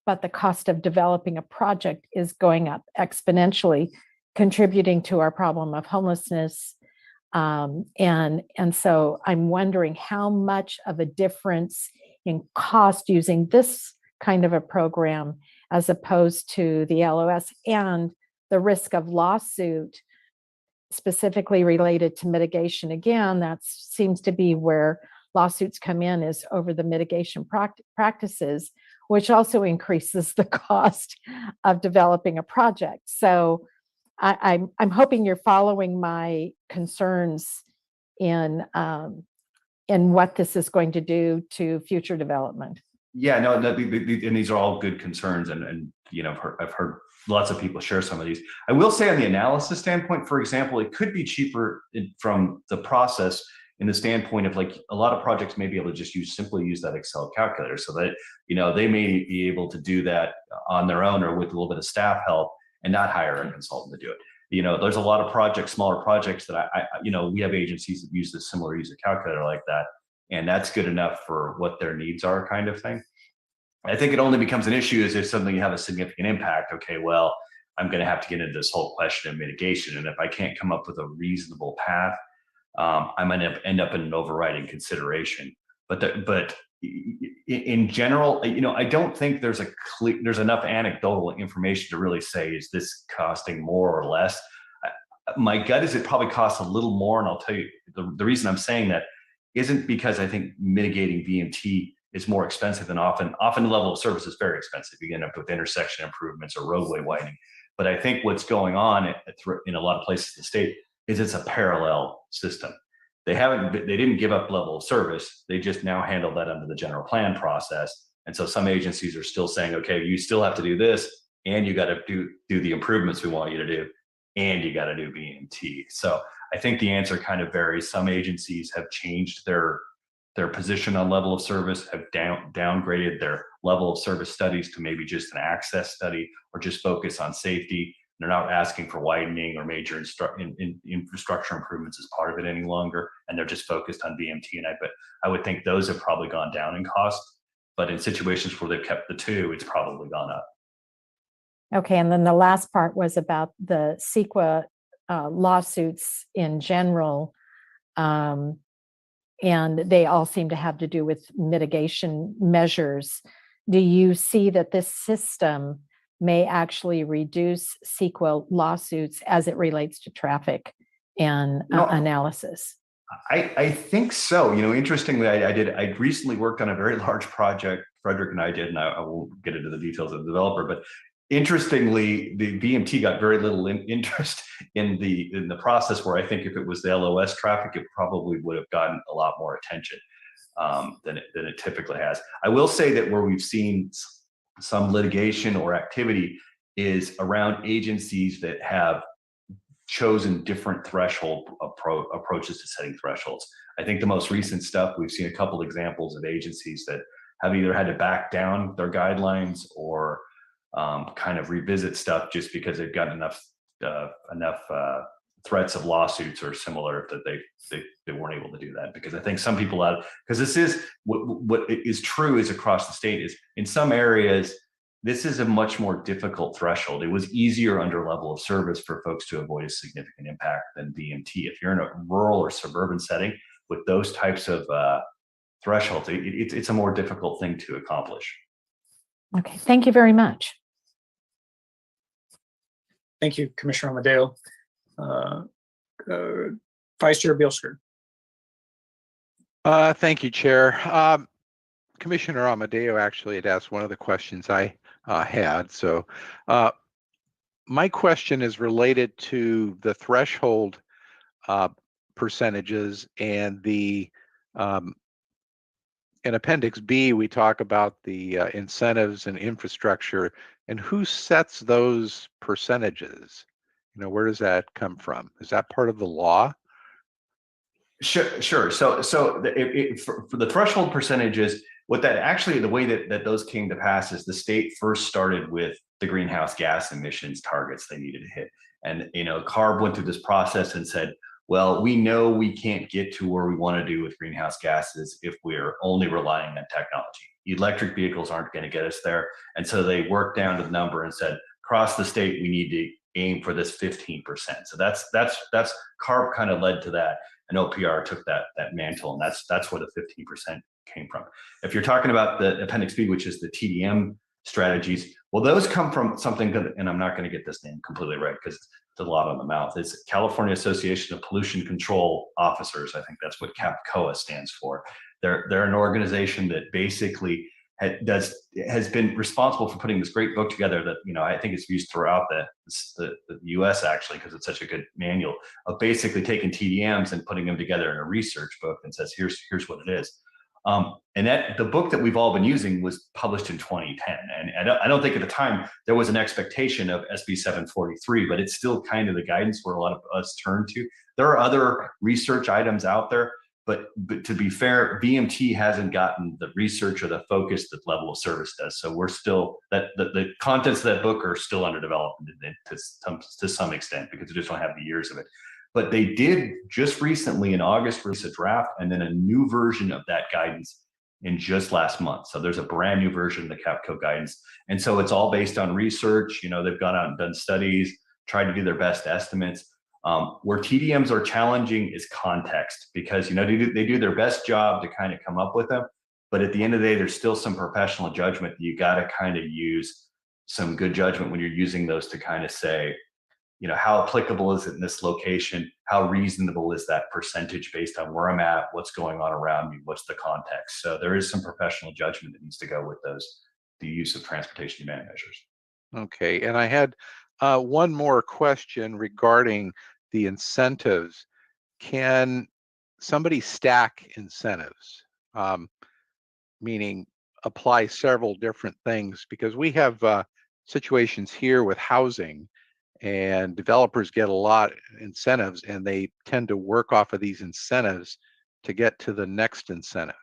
but the cost of developing a project is going up exponentially, contributing to our problem of homelessness. And so I'm wondering how much of a difference in cost using this kind of a program as opposed to the LOS, and the risk of lawsuit specifically related to mitigation. Again, that seems to be where lawsuits come in, is over the mitigation practices, which also increases the cost of developing a project. So I'm hoping you're following my concerns in what this is going to do to future development. Yeah, no, and these are all good concerns, and you know, I've heard lots of people share some of these. I will say, on the analysis standpoint, for example, it could be cheaper from the process, in the standpoint of, like, a lot of projects may be able to just simply use that Excel calculator, so that, you know, they may be able to do that on their own or with a little bit of staff help, and not hire a consultant to do it. You know, there's a lot of projects, smaller projects that you know, we have agencies that use this similar user calculator like that, and that's good enough for what their needs are, kind of thing. I think it only becomes an issue is if something you have a significant impact. Okay, well, I'm going to have to get into this whole question of mitigation, and if I can't come up with a reasonable path, I'm going to end up in an overriding consideration. But in general, you know, I don't think there's enough anecdotal information to really say, is this costing more or less? My gut is it probably costs a little more, and I'll tell you the reason I'm saying that isn't because I think mitigating BMT is more expensive than often the level of service is very expensive. You end up with intersection improvements or roadway widening. But I think what's going on in a lot of places in the state is it's a parallel system. They didn't give up level of service. They just now handle that under the general plan process. And so some agencies are still saying, okay, you still have to do this, and you got to do the improvements we want you to do, and you got to do BMT. So I think the answer kind of varies. Some agencies have changed their position on level of service, have downgraded their level of service studies to maybe just an access study, or just focus on safety. They're not asking for widening or major infrastructure improvements as part of it any longer, and they're just focused on BMT. And I would think those have probably gone down in cost, but in situations where they've kept the two, it's probably gone up. Okay, and then the last part was about the CEQA lawsuits in general. And they all seem to have to do with mitigation measures. Do you see that this system may actually reduce CEQA lawsuits as it relates to traffic and analysis? I think so. You know, interestingly, I recently worked on a very large project, Frederick and I did, and I won't get into the details of the developer, but interestingly, the BMT got very little interest in the process, where I think if it was the LOS traffic, it probably would have gotten a lot more attention than it typically has. I will say that where we've seen some litigation or activity is around agencies that have chosen different threshold approaches to setting thresholds. I think the most recent stuff, we've seen a couple examples of agencies that have either had to back down their guidelines or kind of revisit stuff just because they've got enough threats of lawsuits or similar that they weren't able to do that. Because I think some people because this is what is true is across the state is in some areas, this is a much more difficult threshold. It was easier under level of service for folks to avoid a significant impact than BMT. If you're in a rural or suburban setting with those types of thresholds, it's a more difficult thing to accomplish. Okay, thank you very much. Thank you, Commissioner Amadeo. Vice Chair Bielsker. Thank you, Chair. Commissioner Amadeo actually had asked one of the questions I had. So My question is related to the threshold percentages and the in Appendix B, we talk about the incentives and infrastructure, and who sets those percentages? You know, where does that come from? Is that part of the law? Sure. So for the threshold percentages, what that actually, the way that those came to pass is the state first started with the greenhouse gas emissions targets they needed to hit. And, you know, CARB went through this process and said, well, we know we can't get to where we want to do with greenhouse gases if we're only relying on technology. Electric vehicles aren't going to get us there. And so they worked down to the number and said, across the state, we need to aim for this 15%. So that's CARB kind of led to that. And OPR took that mantle, and that's where the 15% came from. If you're talking about the Appendix B, which is the TDM strategies, well, those come from something, and I'm not going to get this name completely right because it's a lot on the mouth. It's California Association of Pollution Control Officers. I think that's what CAPCOA stands for. They're an organization that basically has been responsible for putting this great book together that, you know, I think it's used throughout the US actually, because it's such a good manual of basically taking TDMs and putting them together in a research book and says, here's what it is. And that the book that we've all been using was published in 2010. And I don't think at the time there was an expectation of SB 743, but it's still kind of the guidance where a lot of us turn to. There are other research items out there, but to be fair, BMT hasn't gotten the research or the focus that Level of Service does. So we're still, the contents of that book are still under development to some extent because we just don't have the years of it. But they did just recently in August release a draft and then a new version of that guidance in just last month. So there's a brand new version of the CAPCO guidance. And so it's all based on research. You know, they've gone out and done studies, tried to do their best estimates. Where TDMs are challenging is context, because, you know, they do their best job to kind of come up with them. But at the end of the day, there's still some professional judgment. You got to kind of use some good judgment when you're using those to kind of say, you know, how applicable is it in this location? How reasonable is that percentage based on where I'm at? What's going on around me? What's the context? So there is some professional judgment that needs to go with the use of transportation demand measures. Okay, and I had one more question regarding the incentives. Can somebody stack incentives? Meaning apply several different things, because we have situations here with housing, and developers get a lot of incentives and they tend to work off of these incentives to get to the next incentive.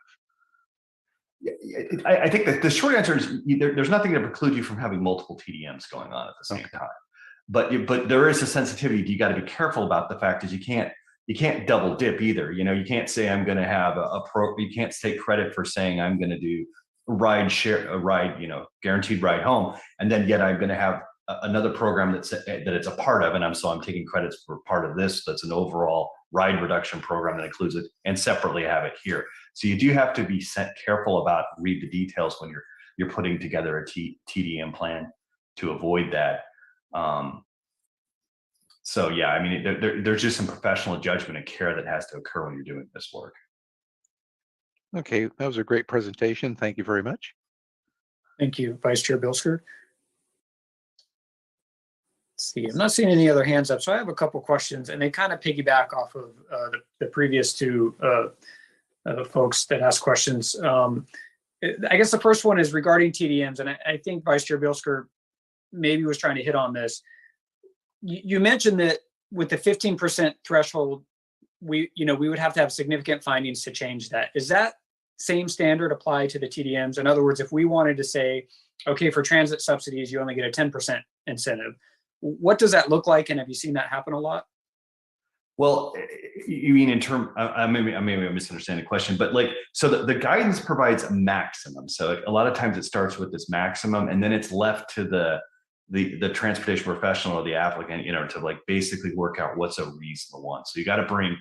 I think that the short answer is there's nothing to preclude you from having multiple TDMs going on at the same time. But there is a sensitivity. You got to be careful about the fact is you can't double dip either. You know, you can't say I'm going to have you can't take credit for saying I'm going to do guaranteed ride home, and then yet I'm going to have another program that it's a part of, and I'm taking credits for part of this. That's an overall ride reduction program that includes it, and separately have it here. So you do have to be careful about read the details when you're putting together a TDM plan to avoid that. So yeah, I mean, there's just some professional judgment and care that has to occur when you're doing this work. Okay, that was a great presentation. Thank you very much. Thank you, Vice Chair Bilsker. Let's see, I'm not seeing any other hands up, so I have a couple questions, and they kind of piggyback off of the previous two folks that asked questions. I guess the first one is regarding TDMs, and I think Vice Chair Bilsker maybe was trying to hit on this. You mentioned that with the 15% threshold, we would have to have significant findings to change that. Is that same standard apply to the TDMs? In other words, if we wanted to say, okay, for transit subsidies, you only get a 10% incentive, what does that look like? And have you seen that happen a lot? Well, you mean in terms, maybe I'm misunderstanding the question, but so the guidance provides a maximum. So a lot of times it starts with this maximum, and then it's left to the transportation professional or the applicant, to basically work out what's a reasonable one. So you got to bring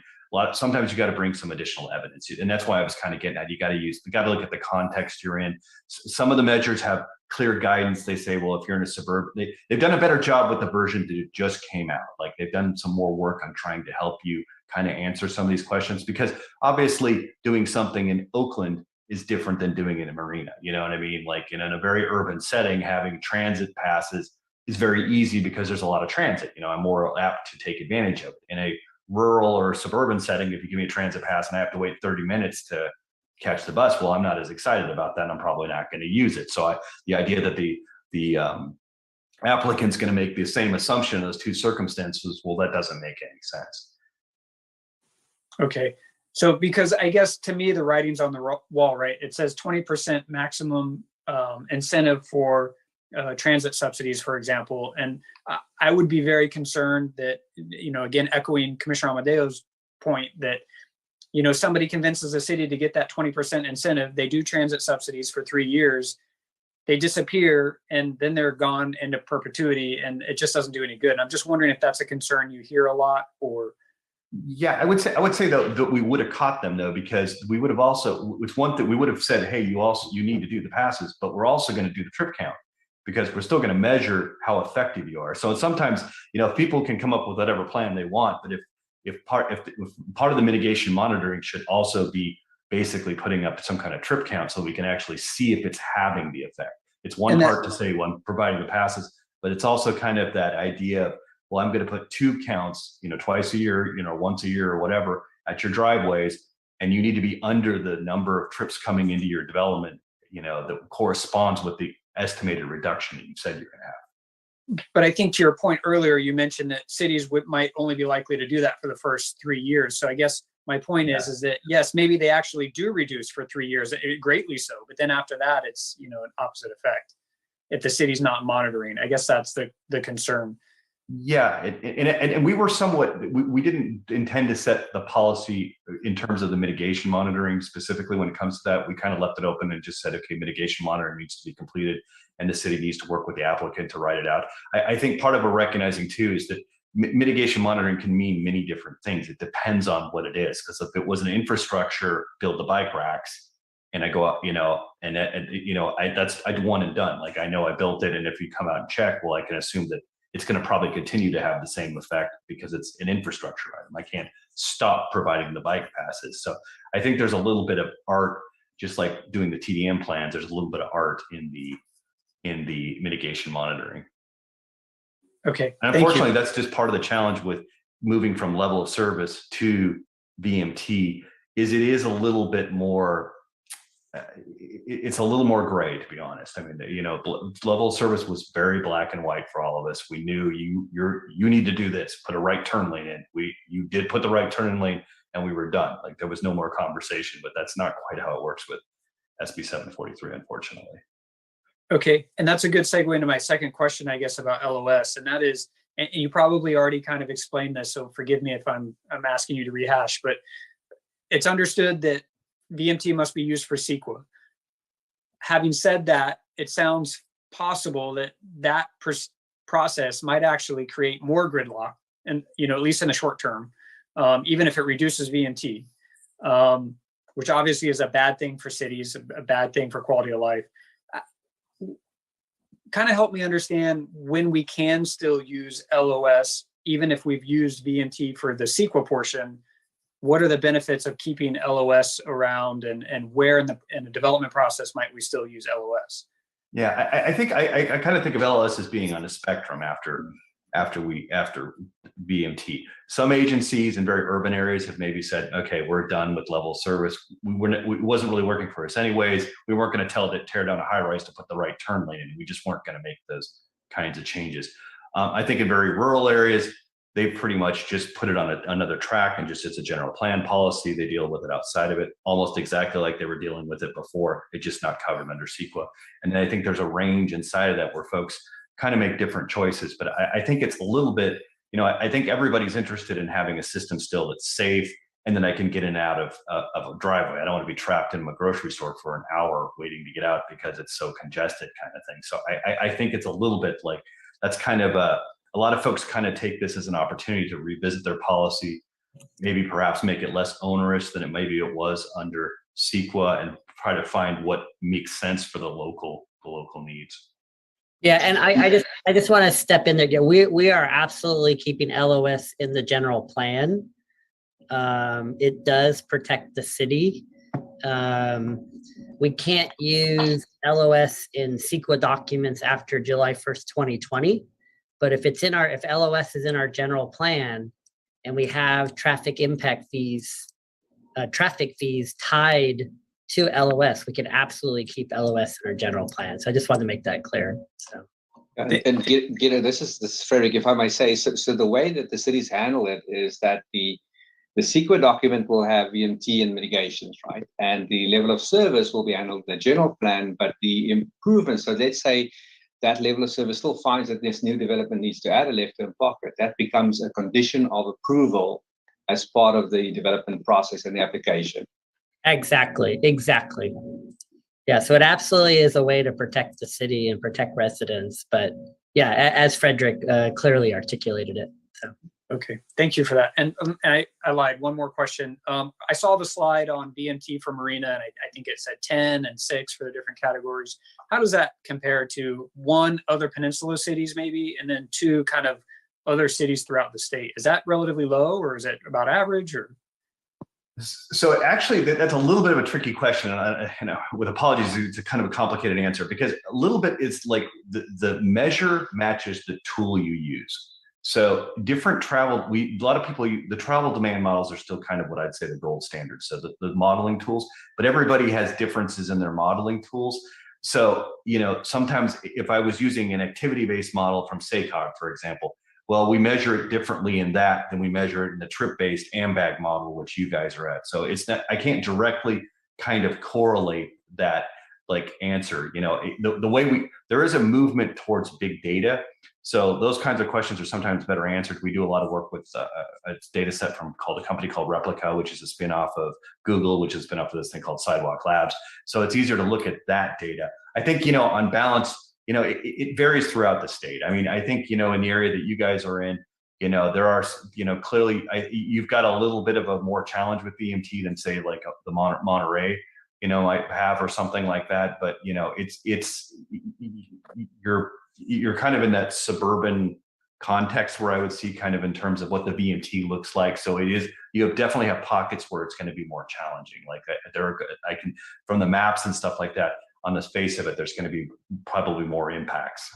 sometimes you got to bring some additional evidence. And that's why I was kind of getting at, you got to look at the context you're in. Some of the measures have clear guidance. They say, well, if you're in a suburb, they've done a better job with the version that just came out. They've done some more work on trying to help you kind of answer some of these questions, because obviously doing something in Oakland is different than doing it in Marina. You know what I mean? In a very urban setting, having transit passes is very easy because there's a lot of transit. You know, I'm more apt to take advantage of it. In a rural or suburban setting, if you give me a transit pass and I have to wait 30 minutes to catch the bus, well, I'm not as excited about that. I'm probably not going to use it. So the idea that the applicant's going to make the same assumption in those two circumstances, well, that doesn't make any sense. Okay. So because I guess to me, the writing's on the wall, right? It says 20% maximum incentive for transit subsidies, for example. And I would be very concerned that, you know, again, echoing Commissioner Amadeo's point that, you know, somebody convinces a city to get that 20% incentive, they do transit subsidies for 3 years, they disappear, and then they're gone into perpetuity, and it just doesn't do any good. And I'm just wondering if that's a concern you hear a lot, or. Yeah, I would say though that we would have caught them though, because we would have also, it's one thing we would have said, hey, you need to do the passes, but we're also going to do the trip count, because we're still going to measure how effective you are. So sometimes, you know, people can come up with whatever plan they want, but if part of the mitigation monitoring should also be basically putting up some kind of trip count so we can actually see if it's having the effect. It's one part to say when providing the passes, but it's also kind of that idea of, well, I'm going to put 2 counts, you know, twice a year, you know, once a year or whatever at your driveways, and you need to be under the number of trips coming into your development, you know, that corresponds with the estimated reduction that you said you're going to have. But I think to your point earlier, you mentioned that cities might only be likely to do that for the first 3 years. So I guess my point is that, yes, maybe they actually do reduce for 3 years, greatly so. But then after that, it's, you know, an opposite effect if the city's not monitoring. I guess that's the concern. Yeah, and we were we didn't intend to set the policy in terms of the mitigation monitoring specifically when it comes to that. We kind of left it open and just said, okay, mitigation monitoring needs to be completed and the city needs to work with the applicant to write it out. I think part of a recognizing too is that mitigation monitoring can mean many different things. It depends on what it is, because if it was an infrastructure, build the bike racks, and I go out, you know, I'd one and done. Like, I know I built it, and if you come out and check, well, I can assume that it's going to probably continue to have the same effect because it's an infrastructure item. I can't stop providing the bike passes. So I think there's a little bit of art, just like doing the TDM plans. There's a little bit of art in the mitigation monitoring. Okay. And unfortunately, that's just part of the challenge with moving from level of service to BMT. It is a little bit more. It's a little more gray, to be honest. I mean, you know, level of service was very black and white for all of us. We knew you need to do this, put a right turn lane in. You did put the right turn lane, and we were done. Like, there was no more conversation. But that's not quite how it works with SB 743, unfortunately. Okay, and that's a good segue into my second question, I guess, about LOS, and that is, and you probably already kind of explained this, so forgive me if I'm asking you to rehash, but it's understood that VMT must be used for CEQA. Having said that, it sounds possible that process might actually create more gridlock, and, you know, at least in the short term, even if it reduces VMT, which obviously is a bad thing for cities, a bad thing for quality of life. Kind of help me understand when we can still use LOS, even if we've used VMT for the CEQA portion. What are the benefits of keeping LOS around, and where in the development process might we still use LOS? Yeah, I think I kind of think of LOS as being on a spectrum after VMT. Some agencies in very urban areas have maybe said, okay, we're done with level of service. It wasn't really working for us anyways. We weren't going to tell it to tear down a high rise to put the right turn lane in. We just weren't going to make those kinds of changes. I think in very rural areas, they pretty much just put it on another track, and just it's a general plan policy. They deal with it outside of it, almost exactly like they were dealing with it before. It's just not covered under CEQA. And then I think there's a range inside of that where folks kind of make different choices. But I think it's a little bit, you know, I think everybody's interested in having a system still that's safe, and then I can get in and out of a driveway. I don't want to be trapped in a grocery store for an hour waiting to get out because it's so congested, kind of thing. So I think it's a little bit like, that's kind of a lot of folks kind of take this as an opportunity to revisit their policy, maybe perhaps make it less onerous than maybe it was under CEQA, and try to find what makes sense for the local needs. Yeah, and I just want to step in there. Yeah, we are absolutely keeping LOS in the general plan. It does protect the city. We can't use LOS in CEQA documents after July 1st, 2020. But if it's in our, if LOS is in our general plan and we have traffic impact fees, traffic fees tied to LOS, we can absolutely keep LOS in our general plan. So I just wanted to make that clear. So. And this is Frederick, if I might say, so the way that the cities handle it is that the CEQA document will have VMT and mitigations, right? And the level of service will be handled in the general plan, but the improvements, so let's say that level of service still finds that this new development needs to add a left-turn pocket. That becomes a condition of approval as part of the development process and the application. Exactly. Yeah, so it absolutely is a way to protect the city and protect residents. But yeah, as Frederick clearly articulated it. So. Okay, thank you for that. And I lied, one more question. I saw the slide on BMT for Marina, and I think it said 10 and 6 for the different categories. How does that compare to 1, other peninsula cities maybe, and then 2, kind of other cities throughout the state? Is that relatively low, or is it about average, or? So actually, that's a little bit of a tricky question. With apologies, it's a kind of a complicated answer, because a little bit is like the measure matches the tool you use. So different travel, a lot of people, the travel demand models are still kind of what I'd say the gold standard. So the modeling tools, but everybody has differences in their modeling tools. So, sometimes if I was using an activity-based model from SACOG, for example, well, we measure it differently in that than we measure it in the trip-based AMBAG model, which you guys are at. So it's not, I can't directly kind of correlate that like answer. The way there is a movement towards big data. So those kinds of questions are sometimes better answered. We do a lot of work with a data set called a company called Replica, which is a spin-off of Google, which is a spin-off of this thing called Sidewalk Labs. So it's easier to look at that data. I think, on balance, it varies throughout the state. I mean, I think, in the area that you guys are in, there are, clearly you've got a little bit of a more challenge with BMT than say like the Monterey, might have, or something like that. But, you're kind of in that suburban context where I would see kind of in terms of what the BMT looks like. So you definitely have pockets where it's going to be more challenging. Like I can, from the maps and stuff like that, on the face of it, there's going to be probably more impacts.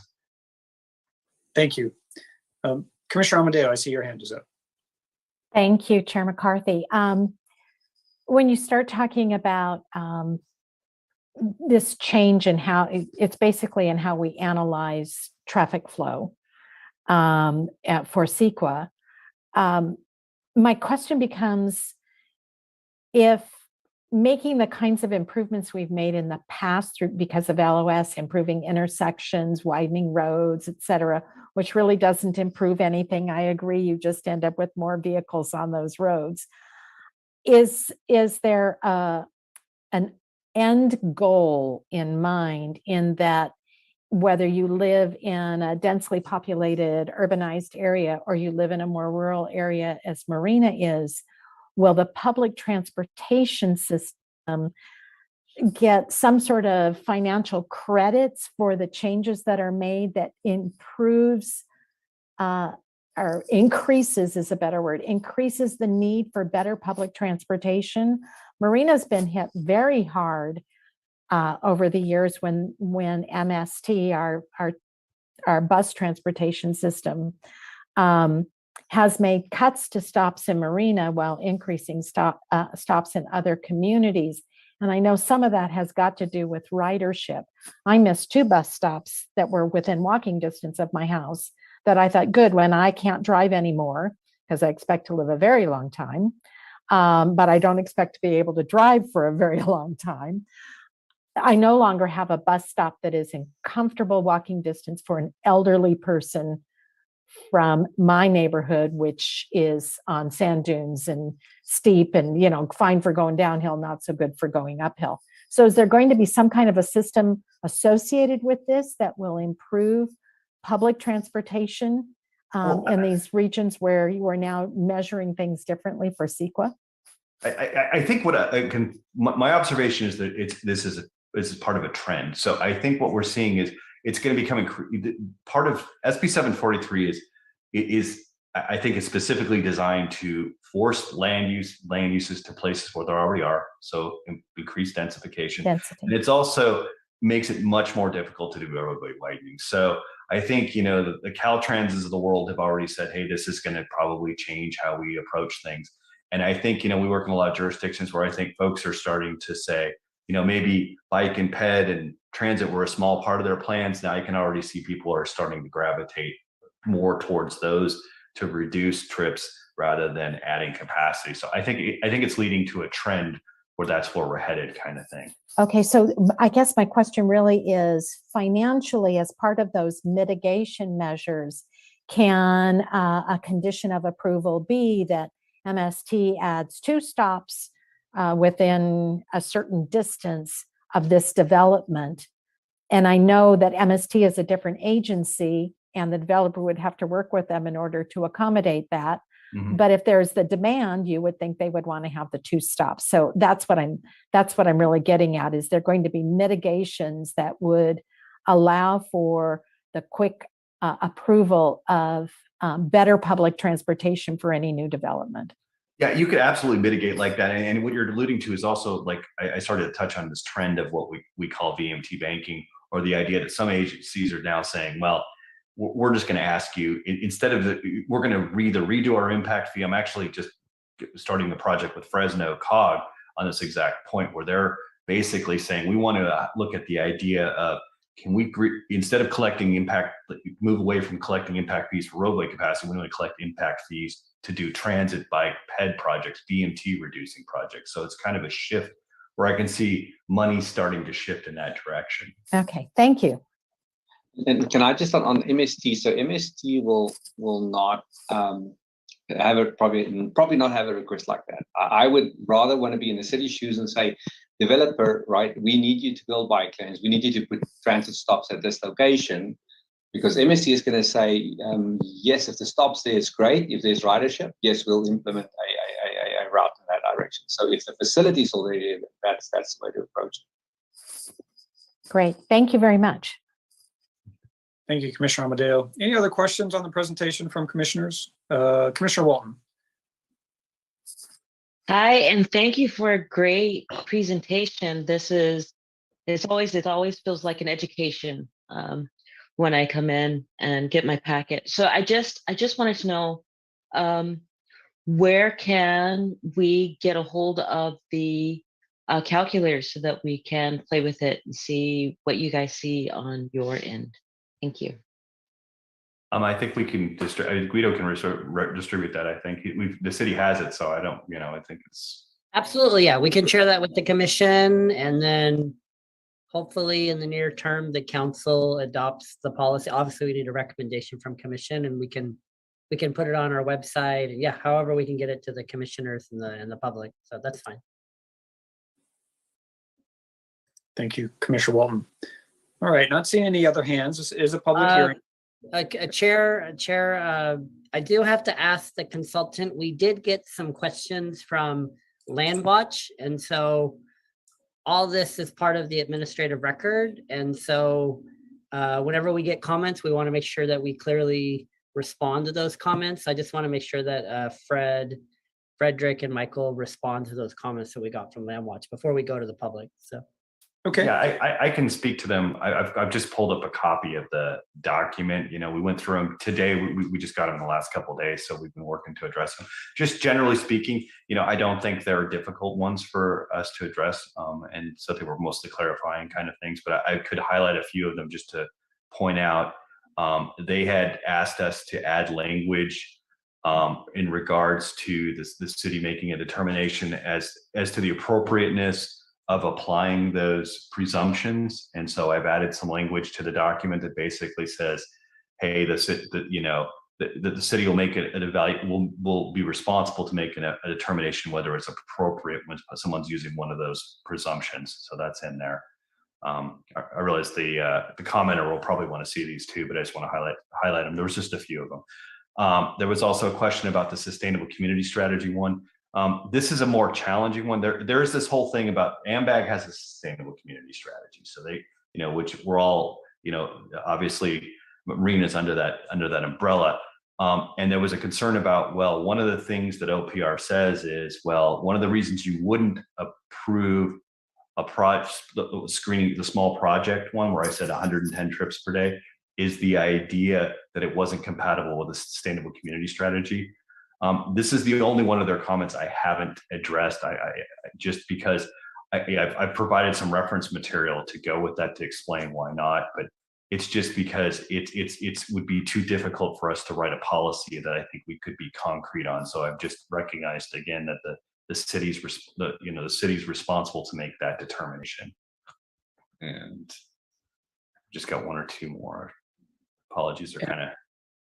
Thank you. Commissioner Amadeo, I see your hand is up. Thank you, Chair McCarthy. When you start talking about this change in how it's basically in how we analyze traffic flow for CEQA, my question becomes, if making the kinds of improvements we've made in the past because of LOS, improving intersections, widening roads, et cetera, which really doesn't improve anything. I agree, you just end up with more vehicles on those roads. Is there an end goal in mind, in that whether you live in a densely populated urbanized area or you live in a more rural area as Marina is, will the public transportation system get some sort of financial credits for the changes that are made that improves or increases is a better word, increases the need for better public transportation? Marina's been hit very hard over the years when MST, our bus transportation system, has made cuts to stops in Marina while increasing stops in other communities. And I know some of that has got to do with ridership. I missed 2 bus stops that were within walking distance of my house that I thought, good, when I can't drive anymore, because I expect to live a very long time, but I don't expect to be able to drive for a very long time. I no longer have a bus stop that is in comfortable walking distance for an elderly person from my neighborhood, which is on sand dunes and steep and, fine for going downhill, not so good for going uphill. So is there going to be some kind of a system associated with this that will improve public transportation in these regions where you are now measuring things differently for CEQA? I think what my observation is that this is part of a trend. So I think what we're seeing is it's going to become part of SB 743 is I think it's specifically designed to force land uses to places where there already are. So increased densification. And it's also makes it much more difficult to do roadway widening. So I think, you know, the Caltranses of the world have already said, hey, this is going to probably change how we approach things. And I think, you know, we work in a lot of jurisdictions where I think folks are starting to say, you know, maybe bike and ped and transit were a small part of their plans. Now you can already see people are starting to gravitate more towards those to reduce trips rather than adding capacity. So I think it's leading to a trend where that's where we're headed, kind of thing. Okay, so I guess my question really is, financially, as part of those mitigation measures, can a condition of approval be that MST adds 2 stops within a certain distance of this development? And I know that MST is a different agency and the developer would have to work with them in order to accommodate that. Mhm. But if there's the demand, you would think they would want to have the 2 stops. So that's what I'm really getting at. Is there going to be mitigations that would allow for the quick approval of better public transportation for any new development? Yeah, you could absolutely mitigate like that. And what you're alluding to is also, like, I started to touch on this trend of what we call VMT banking, or the idea that some agencies are now saying, well, we're just going to ask you, instead of we're going to redo our impact fee. I'm actually just starting the project with Fresno COG on this exact point, where they're basically saying, we want to look at the idea of, can we, instead of collecting impact, move away from collecting impact fees for roadway capacity, we want to collect impact fees to do transit, bike, ped projects, BMT reducing projects. So it's kind of a shift where I can see money starting to shift in that direction. Okay, thank you. And can I just on MST? So MST will not have a probably not have a request like that. I would rather want to be in the city's shoes and say, developer, right? We need you to build bike lanes. We need you to put transit stops at this location, because MST is going to say, yes, if the stops there, it's great. If there's ridership, yes, we'll implement a route in that direction. So if the facility is already there, that's the way to approach it. Great, thank you very much. Thank you, Commissioner Amadeo. Any other questions on the presentation from commissioners? Commissioner Walton. Hi, and thank you for a great presentation. It always feels like an education when I come in and get my packet. So I just wanted to know, where can we get a hold of the calculator so that we can play with it and see what you guys see on your end? Thank you. I think we can Guido can distribute that. I think the city has it, so I don't, I think it's Absolutely, yeah. We can share that with the commission, and then hopefully in the near term, the council adopts the policy. Obviously, we need a recommendation from commission, and we can put it on our website. And yeah, however we can get it to the commissioners and the public. So that's fine. Thank you, Commissioner Walton. All right, not seeing any other hands. This is a public hearing. A chair, I do have to ask the consultant. We did get some questions from Landwatch, and so all this is part of the administrative record. And so whenever we get comments, we want to make sure that we clearly respond to those comments. I just want to make sure that Frederick and Michael respond to those comments that we got from Landwatch before we go to the public. So. Okay. Yeah, I can speak to them. I've just pulled up a copy of the document. We went through them today. We just got them in the last couple of days, so we've been working to address them. Just generally speaking, I don't think they're difficult ones for us to address, and so they were mostly clarifying kind of things. But I could highlight a few of them just to point out. They had asked us to add language in regards to the city making a determination as to the appropriateness of applying those presumptions. And so I've added some language to the document that basically says, hey, the city will make will be responsible to make a determination whether it's appropriate when someone's using one of those presumptions. So that's in there. I realize the commenter will probably want to see these too, but I just want to highlight them. There was just a few of them. There was also a question about the sustainable community strategy one. This is a more challenging one. There is this whole thing about AMBAG has a sustainable community strategy. So they, which we're all, obviously Marina is under that umbrella. And there was a concern about, well, one of the things that OPR says is, well, one of the reasons you wouldn't approve a project, the small project one where I said 110 trips per day, is the idea that it wasn't compatible with a sustainable community strategy. This is the only one of their comments I haven't addressed. I just because I've provided some reference material to go with that to explain why not, but it's just because it would be too difficult for us to write a policy that I think we could be concrete on. So I've just recognized again that the city's responsible to make that determination. And just got one or two more. Apologies, they're kind of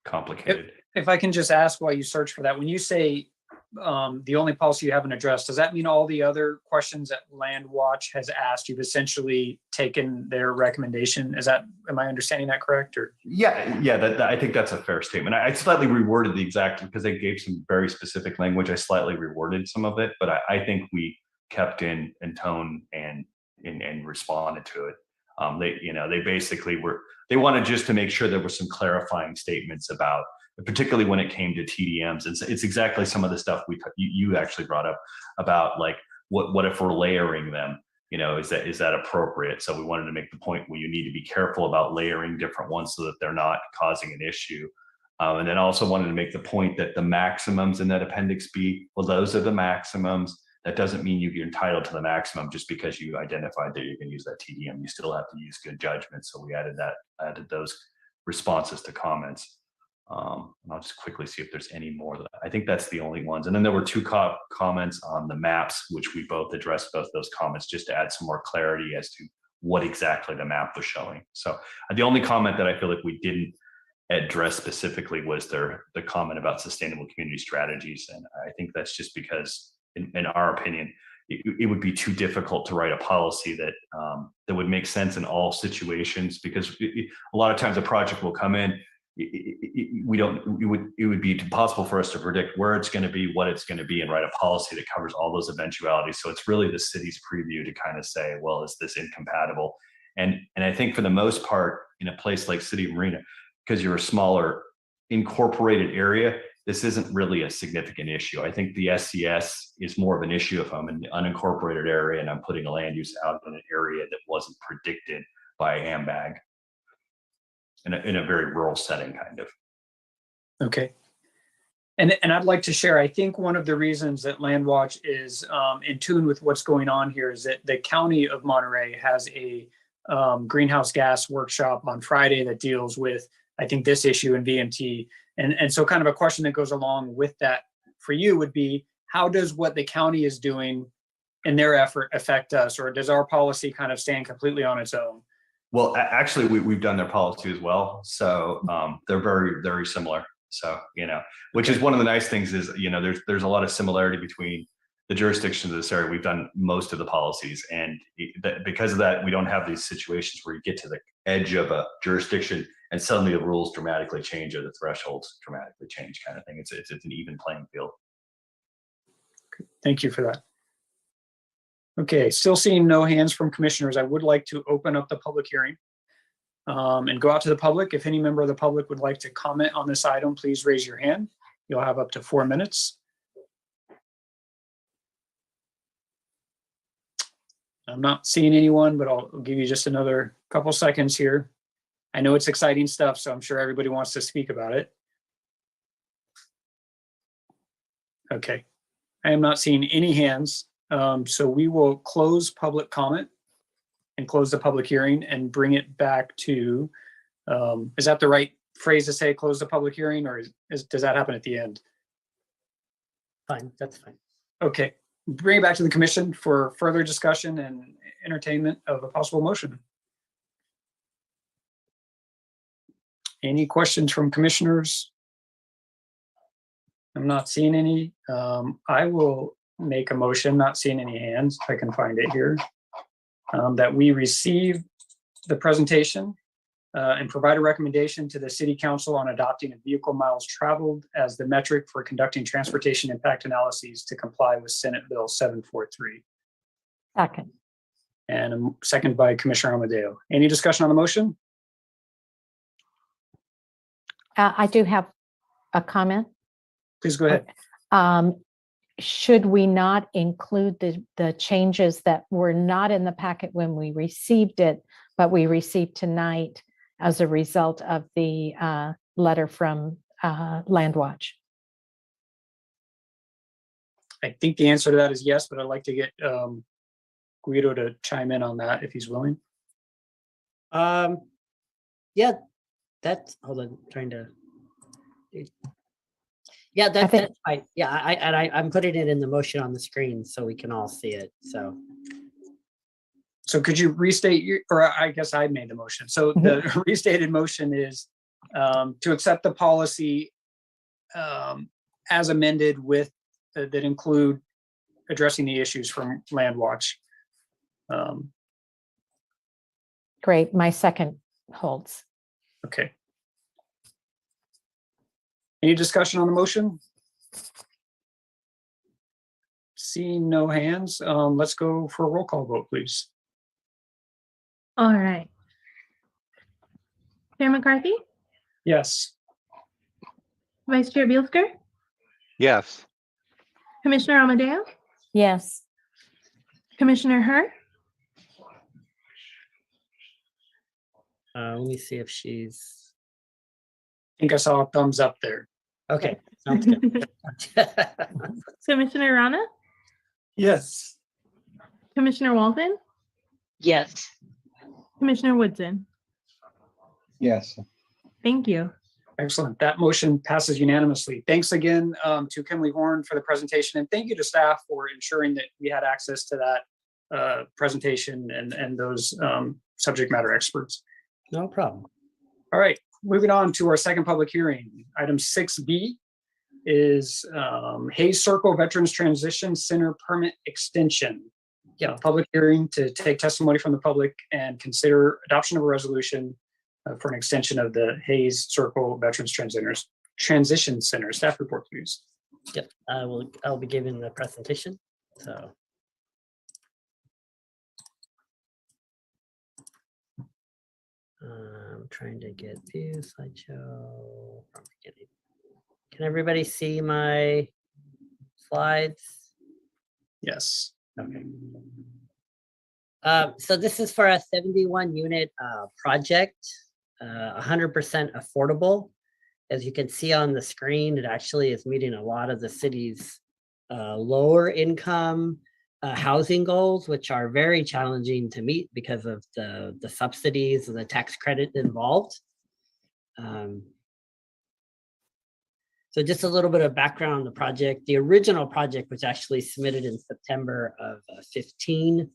complicated. If I can just ask while you search for that, when you say the only policy you haven't addressed, does that mean all the other questions that Land Watch has asked, you've essentially taken their recommendation? Am I understanding that correct? Or that I think that's a fair statement. I slightly reworded the exact, because they gave some very specific language. I slightly reworded some of it, but I think we kept in tone and responded to it. They basically they wanted just to make sure there were some clarifying statements about, particularly when it came to TDMs. It's exactly some of the stuff you actually brought up about, like, what if we're layering them? Is that appropriate? So we wanted to make the point where you need to be careful about layering different ones so that they're not causing an issue. And then also wanted to make the point that the maximums in that Appendix B, well, those are the maximums. That doesn't mean you're entitled to the maximum just because you identified that you can use that TDM. You still have to use good judgment. So we added those responses to comments. And I'll just quickly see if there's any more. I think that's the only ones. And then there were two comments on the maps, which we both addressed both those comments just to add some more clarity as to what exactly the map was showing. So the only comment that I feel like we didn't address specifically was the comment about sustainable community strategies. And I think that's just because, in our opinion, it would be too difficult to write a policy that would make sense in all situations, because a lot of times a project will come in, it would be impossible for us to predict where it's going to be, what it's going to be, and write a policy that covers all those eventualities. So it's really the city's preview to kind of say, well, is this incompatible? And I think for the most part, in a place like City of Marina, because you're a smaller incorporated area, this isn't really a significant issue. I think the SCS is more of an issue if I'm in the unincorporated area and I'm putting a land use out in an area that wasn't predicted by AMBAG in a very rural setting, kind of. okay. And I'd like to share, I think one of the reasons that Land Watch is in tune with what's going on here is that the County of Monterey has a greenhouse gas workshop on Friday that deals with, I think, this issue in VMT. And so kind of a question that goes along with that for you would be, how does what the county is doing in their effort affect us? Or does our policy kind of stand completely on its own? Well, actually, we've done their policy as well. So they're very, very similar. So, which is one of the nice things is, there's a lot of similarity between the jurisdictions of this area. We've done most of the policies. And because of that, we don't have these situations where you get to the edge of a jurisdiction and suddenly the rules dramatically change or the thresholds dramatically change, kind of thing. It's an even playing field. Thank you for that. Okay, still seeing no hands from commissioners. I would like to open up the public hearing and go out to the public. If any member of the public would like to comment on this item, please raise your hand. You'll have up to 4 minutes. I'm not seeing anyone, but I'll give you just another couple seconds here. I know it's exciting stuff, so I'm sure everybody wants to speak about it. Okay, I am not seeing any hands. So we will close public comment and close the public hearing and bring it back to, is that the right phrase to say, close the public hearing, or does that happen at the end? Fine, that's fine. Okay, bring it back to the commission for further discussion and entertainment of a possible motion. Any questions from commissioners? I'm not seeing any. I will make a motion, not seeing any hands, if I can find it here, that we receive the presentation and provide a recommendation to the City Council on adopting a vehicle miles traveled as the metric for conducting transportation impact analyses to comply with Senate Bill 743. Second. And a second by Commissioner Amadeo. Any discussion on the motion? I do have a comment. Please go ahead. Should we not include the changes that were not in the packet when we received it, but we received tonight as a result of the letter from Landwatch. I think the answer to that is yes, but I'd like to get Guido to chime in on that if he's willing. Yeah, that's, hold on, trying to. Yeah, I think- that's right. Yeah, I'm putting it in the motion on the screen so we can all see it, so. So could you restate your, or I guess I made the motion. So the restated motion is to accept the policy as amended with, that include addressing the issues from Landwatch. Great, my second holds. Okay. Any discussion on the motion? Seeing no hands, let's go for a roll call vote, please. All right. Chair McCarthy, Yes. Vice Chair Bielsker, Yes. Commissioner Amadeo, Yes. Commissioner Herr, Let me see if she's, I think I saw a thumbs up there. okay, sounds good. Commissioner Rana, Yes. Commissioner Walton, Yes. Commissioner Woodson. Yes. Thank you. Excellent. That motion passes unanimously. Thanks again to Kimberly Horn for the presentation, and thank you to staff for ensuring that we had access to that presentation and those subject matter experts. No problem. All right, moving on to our second public hearing. Item 6B is Hayes Circle Veterans Transition Center Permit Extension. Yeah, public hearing to take testimony from the public and consider adoption of a resolution for an extension of the Hayes Circle Veterans Transition Center. Staff report, please. Yep, I'll be giving the presentation, so. I'm trying to get view slideshow from beginning. Can everybody see my slides? Yes. Okay. So this is for a 71 unit project, 100% affordable. As you can see on the screen, it actually is meeting a lot of the city's lower income housing goals, which are very challenging to meet because of the subsidies and the tax credit involved. So just a little bit of background on the project. The original project was actually submitted in September of 15.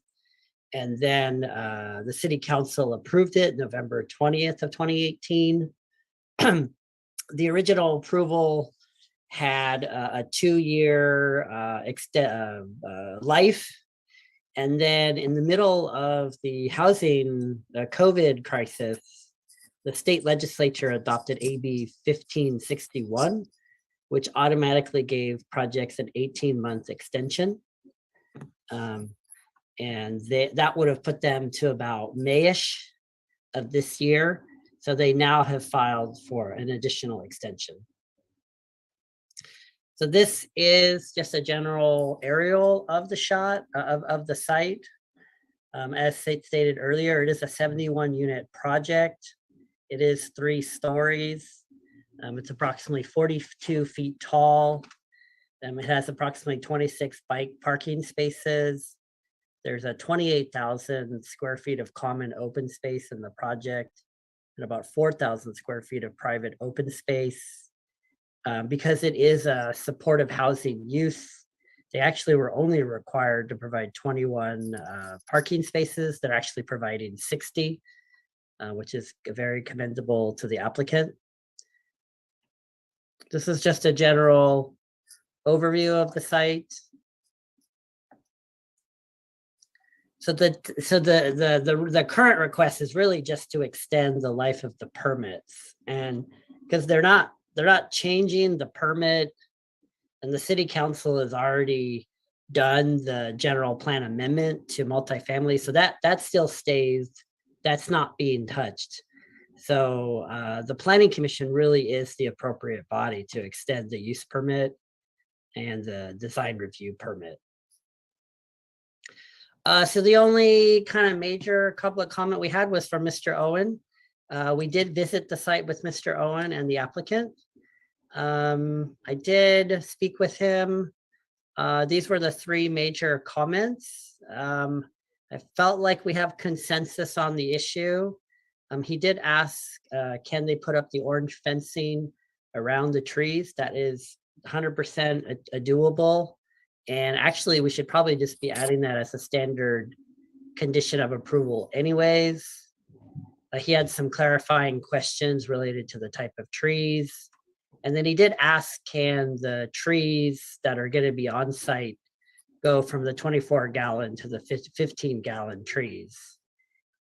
And then the city council approved it November 20th of 2018. The original approval had a 2-year life. And then in the middle of the housing, the COVID crisis, the state legislature adopted AB 1561, which automatically gave projects an 18-month extension. And that would have put them to about May-ish of this year. So they now have filed for an additional extension. So this is just a general aerial of the shot of the site. As stated earlier, it is a 71 unit project. It is 3 stories. It's approximately 42 feet tall. It has approximately 26 bike parking spaces. There's a 28,000 square feet of common open space in the project and about 4,000 square feet of private open space. Because it is a supportive housing use, they actually were only required to provide 21 parking spaces. They're actually providing 60, which is very commendable to the applicant. This is just a general overview of the site. So the current request is really just to extend the life of the permits, and because they're not changing the permit, and the city council has already done the general plan amendment to multifamily, so that still stays. That's not being touched. So the planning commission really is the appropriate body to extend the use permit and the design review permit. So the only kind of major couple of comment we had was from Mr. Owen. We did visit the site with Mr. Owen and the applicant. I did speak with him. These were the three major comments. I felt like we have consensus on the issue. He did ask, can they put up the orange fencing around the trees? That is 100% a doable. And actually, we should probably just be adding that as a standard condition of approval anyways. He had some clarifying questions related to the type of trees. And then he did ask, can the trees that are going to be on site go from the 24-gallon to the 15-gallon trees?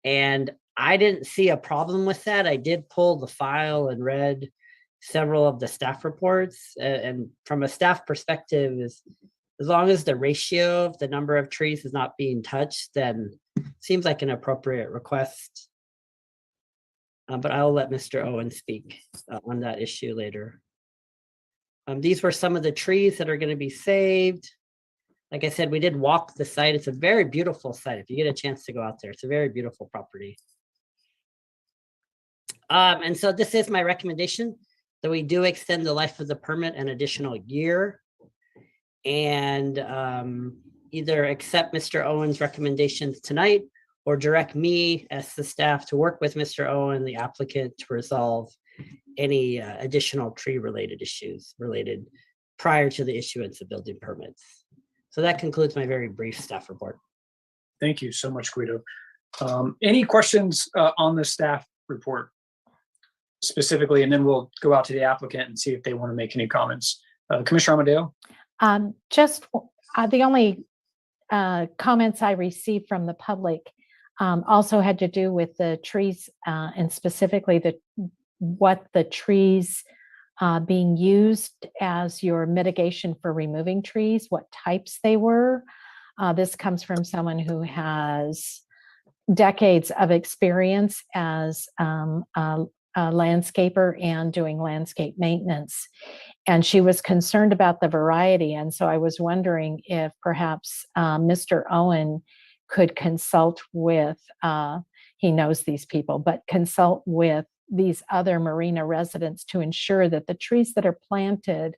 And I didn't see a problem with that. I did pull the file and read several of the staff reports. And from a staff perspective, as long as the ratio of the number of trees is not being touched, then seems like an appropriate request. But I'll let Mr. Owen speak on that issue later. These were some of the trees that are going to be saved. Like I said, we did walk the site. It's a very beautiful site. If you get a chance to go out there, it's a very beautiful property. And so this is my recommendation, that we do extend the life of the permit an additional year, and either accept Mr. Owen's recommendations tonight or direct me as the staff to work with Mr. Owen, the applicant, to resolve any additional tree related issues related prior to the issuance of building permits. So that concludes my very brief staff report. Thank you so much, Guido. Any questions on the staff report specifically, and then we'll go out to the applicant and see if they want to make any comments. Commissioner Amadeo? Just the only comments I received from the public also had to do with the trees and specifically what the trees being used as your mitigation for removing trees, what types they were. This comes from someone who has decades of experience as a landscaper and doing landscape maintenance. And she was concerned about the variety. And so I was wondering if perhaps Mr. Owen could consult with, he knows these people, but consult with these other Marina residents to ensure that the trees that are planted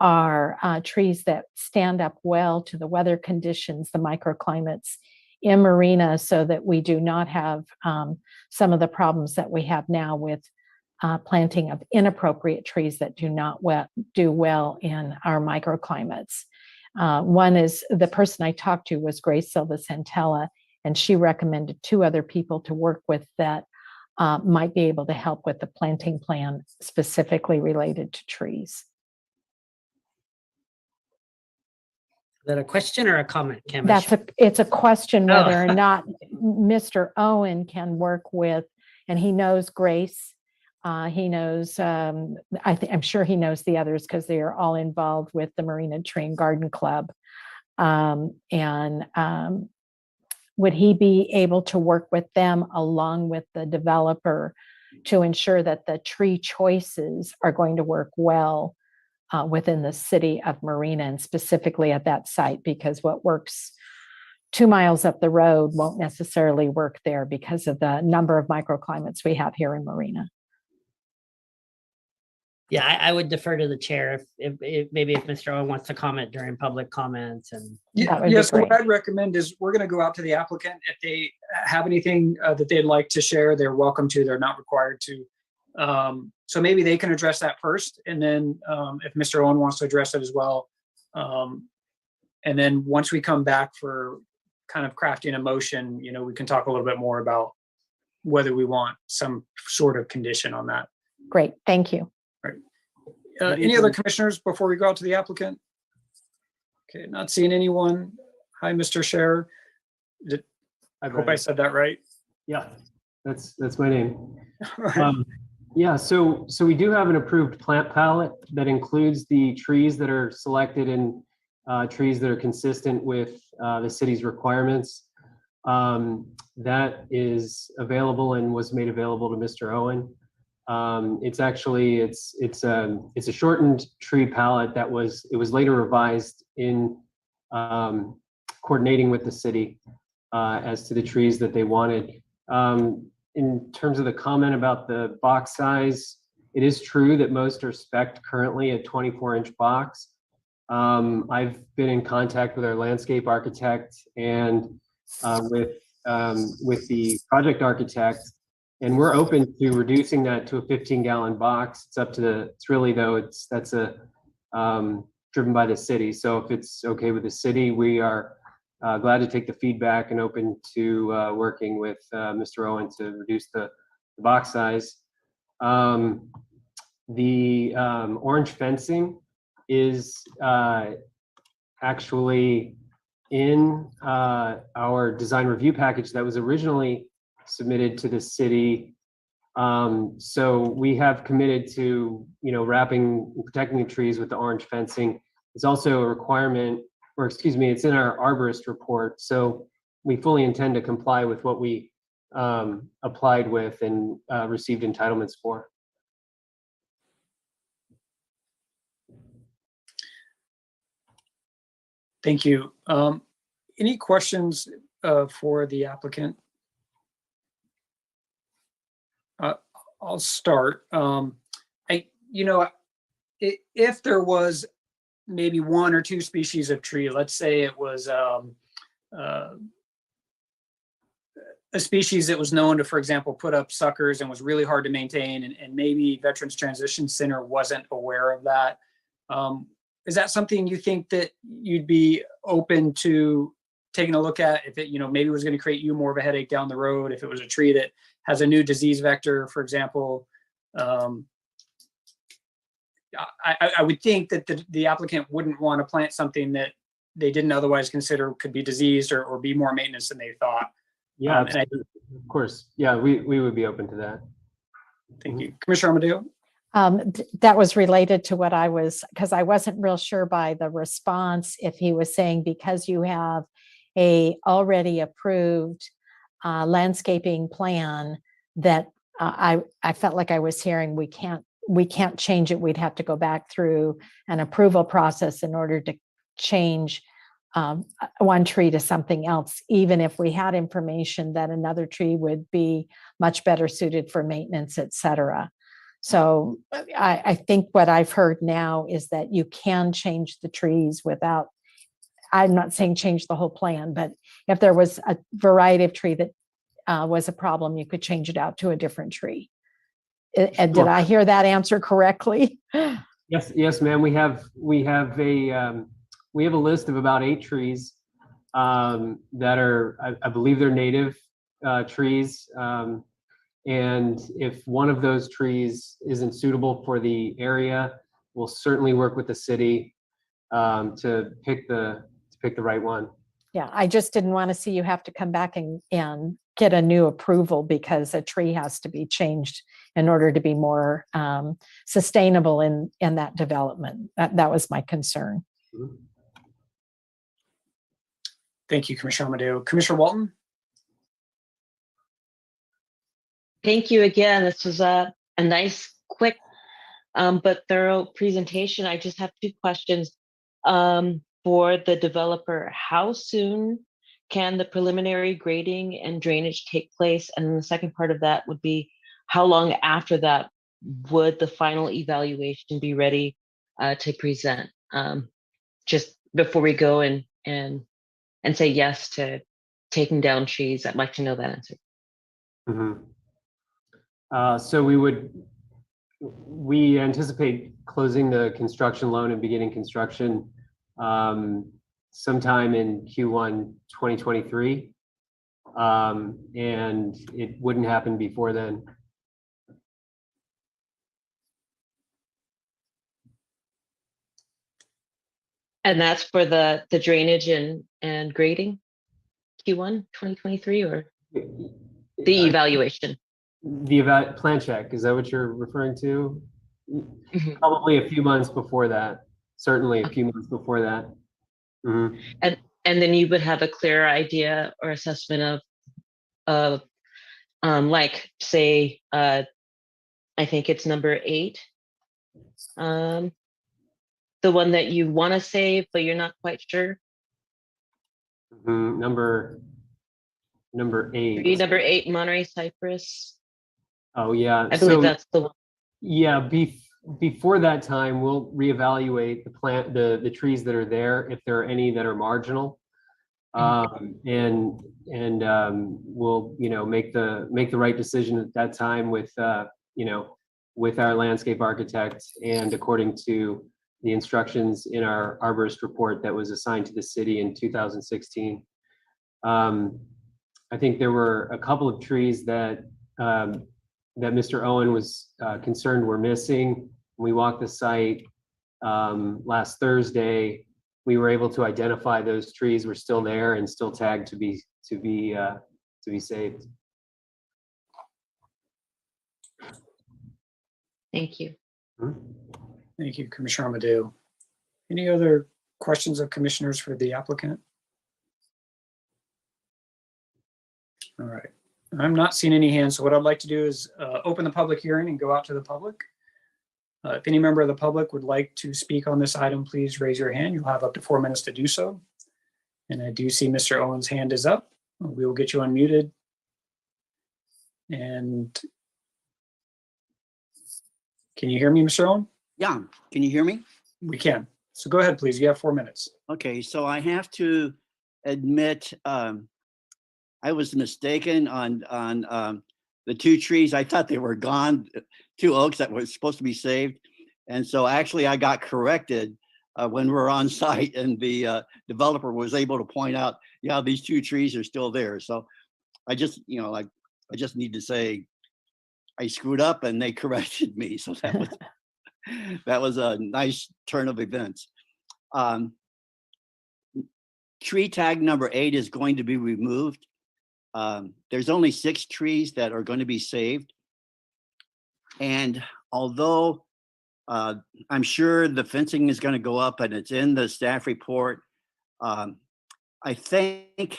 are trees that stand up well to the weather conditions, the microclimates in Marina, so that we do not have some of the problems that we have now with planting of inappropriate trees that do not do well in our microclimates. One is, the person I talked to was Grace Silva Santella, and she recommended two other people to work with that might be able to help with the planting plan specifically related to trees. Is that a question or a comment, Camish? It's a question whether or not Mr. Owen can work with, and he knows Grace. He knows, I'm sure he knows the others because they are all involved with the Marina Tree and Garden Club. Would he be able to work with them along with the developer to ensure that the tree choices are going to work well within the city of Marina, and specifically at that site, because what works 2 miles up the road won't necessarily work there because of the number of microclimates we have here in Marina. Yeah, I would defer to the chair if maybe if Mr. Owen wants to comment during public comments. And yes, what I'd recommend is we're going to go out to the applicant. If they have anything that they'd like to share, they're welcome to. They're not required to. So maybe they can address that first, and then if Mr. Owen wants to address it as well, and then once we come back for kind of crafting a motion, you know, we can talk a little bit more about whether we want some sort of condition on that. Great, thank you. Any other commissioners before we go out to the applicant? Okay, not seeing anyone. Hi, Mr. Scherer. I hope I said that right. Yeah, that's my name. Right. Yeah, so we do have an approved plant palette that includes the trees that are selected and trees that are consistent with the city's requirements. That is available and was made available to Mr. Owen. It's actually it's a shortened tree palette that was later revised in coordinating with the city as to the trees that they wanted. in terms of the comment about the box size, it is true that most are spec'd currently at 24-inch box. I've been in contact with our landscape architect and with the project architect, and we're open to reducing that to a 15-gallon box. It's up to it's really though, that's driven by the city. So if it's okay with the city, we are glad to take the feedback and open to working with Mr. Owen to reduce the box size. The orange fencing is actually in our design review package that was originally submitted to the city. So we have committed to, wrapping and protecting the trees with the orange fencing. It's also a requirement, or excuse me, it's in our arborist report. So we fully intend to comply with what we applied with and received entitlements for. Thank you. Any questions for the applicant? I'll start. If there was maybe one or two species of tree, let's say it was a species that was known to, for example, put up suckers and was really hard to maintain, and maybe Veterans Transition Center wasn't aware of that. Is that something you think that you'd be open to taking a look at if it, maybe was going to create you more of a headache down the road, if it was a tree that has a new disease vector, for example? I would think that the applicant wouldn't want to plant something that they didn't otherwise consider could be diseased or be more maintenance than they thought. Yeah, of course. Yeah, we would be open to that. Thank you. Commissioner Amadeo? That was related to what because I wasn't real sure by the response if he was saying because you have a already approved landscaping plan that I felt like I was hearing we can't change it. We'd have to go back through an approval process in order to change one tree to something else, even if we had information that another tree would be much better suited for maintenance, et cetera. So I think what I've heard now is that you can change the trees without, I'm not saying change the whole plan, but if there was a variety of tree that was a problem, you could change it out to a different tree. And did I hear that answer correctly? Yes, ma'am. We have a list of about 8 trees that are, I believe they're native trees. And if one of those trees isn't suitable for the area, we'll certainly work with the city to pick the right one. Yeah, I just didn't want to see you have to come back and get a new approval because a tree has to be changed in order to be more sustainable in that development. That was my concern. Mm-hmm. Thank you, Commissioner Amadeo. Commissioner Walton? Thank you again. This was a nice, quick, but thorough presentation. I just have 2 questions for the developer. How soon can the preliminary grading and drainage take place? And then the second part of that would be, how long after that would the final evaluation be ready to present? Just before we go and say yes to taking down trees, I'd like to know that answer. Mm-hmm. So we anticipate closing the construction loan and beginning construction sometime in Q1 2023. And it wouldn't happen before then. And that's for the drainage and grading, Q1 2023, or the evaluation? The plan check, is that what you're referring to? Mm-hmm. Probably a few months before that. Certainly a few months before that. Mm-hmm. And then you would have a clearer idea or assessment of like, say, I think it's number 8. The one that you want to save, but you're not quite sure. Number number Tree 8. number 8, Monterey Cypress. Oh, yeah. I believe So, that's the one. yeah, before that time, we'll reevaluate the trees that are there, if there are any that are marginal. And we'll, make the right decision at that time with, with our landscape architect and according to the instructions in our arborist report that was assigned to the city in 2016. I think there were a couple of trees that Mr. Owen was concerned were missing. We walked the site last Thursday. We were able to identify those trees were still there and still tagged to be saved. Thank you. Thank you, Commissioner Amadeu. Any other questions of commissioners for the applicant? All right, I'm not seeing any hands. So what I'd like to do is open the public hearing and go out to the public. If any member of the public would like to speak on this item, please raise your hand. You'll have up to 4 minutes to do so. And I do see Mr. Owen's hand is up. We will get you unmuted. And can you hear me, Mr. Owen? Yeah, can you hear me? We can. So go ahead, please. You have 4 minutes. Okay, so I have to admit, I was mistaken on the 2 trees. I thought they were gone, 2 oaks that were supposed to be saved. And so actually I got corrected when we were on site, and the developer was able to point out, yeah, these 2 trees are still there. So I just, I just need to say I screwed up and they corrected me. So that was a nice turn of events. Tree tag number 8 is going to be removed. There's only 6 trees that are going to be saved. And although I'm sure the fencing is going to go up and it's in the staff report, I think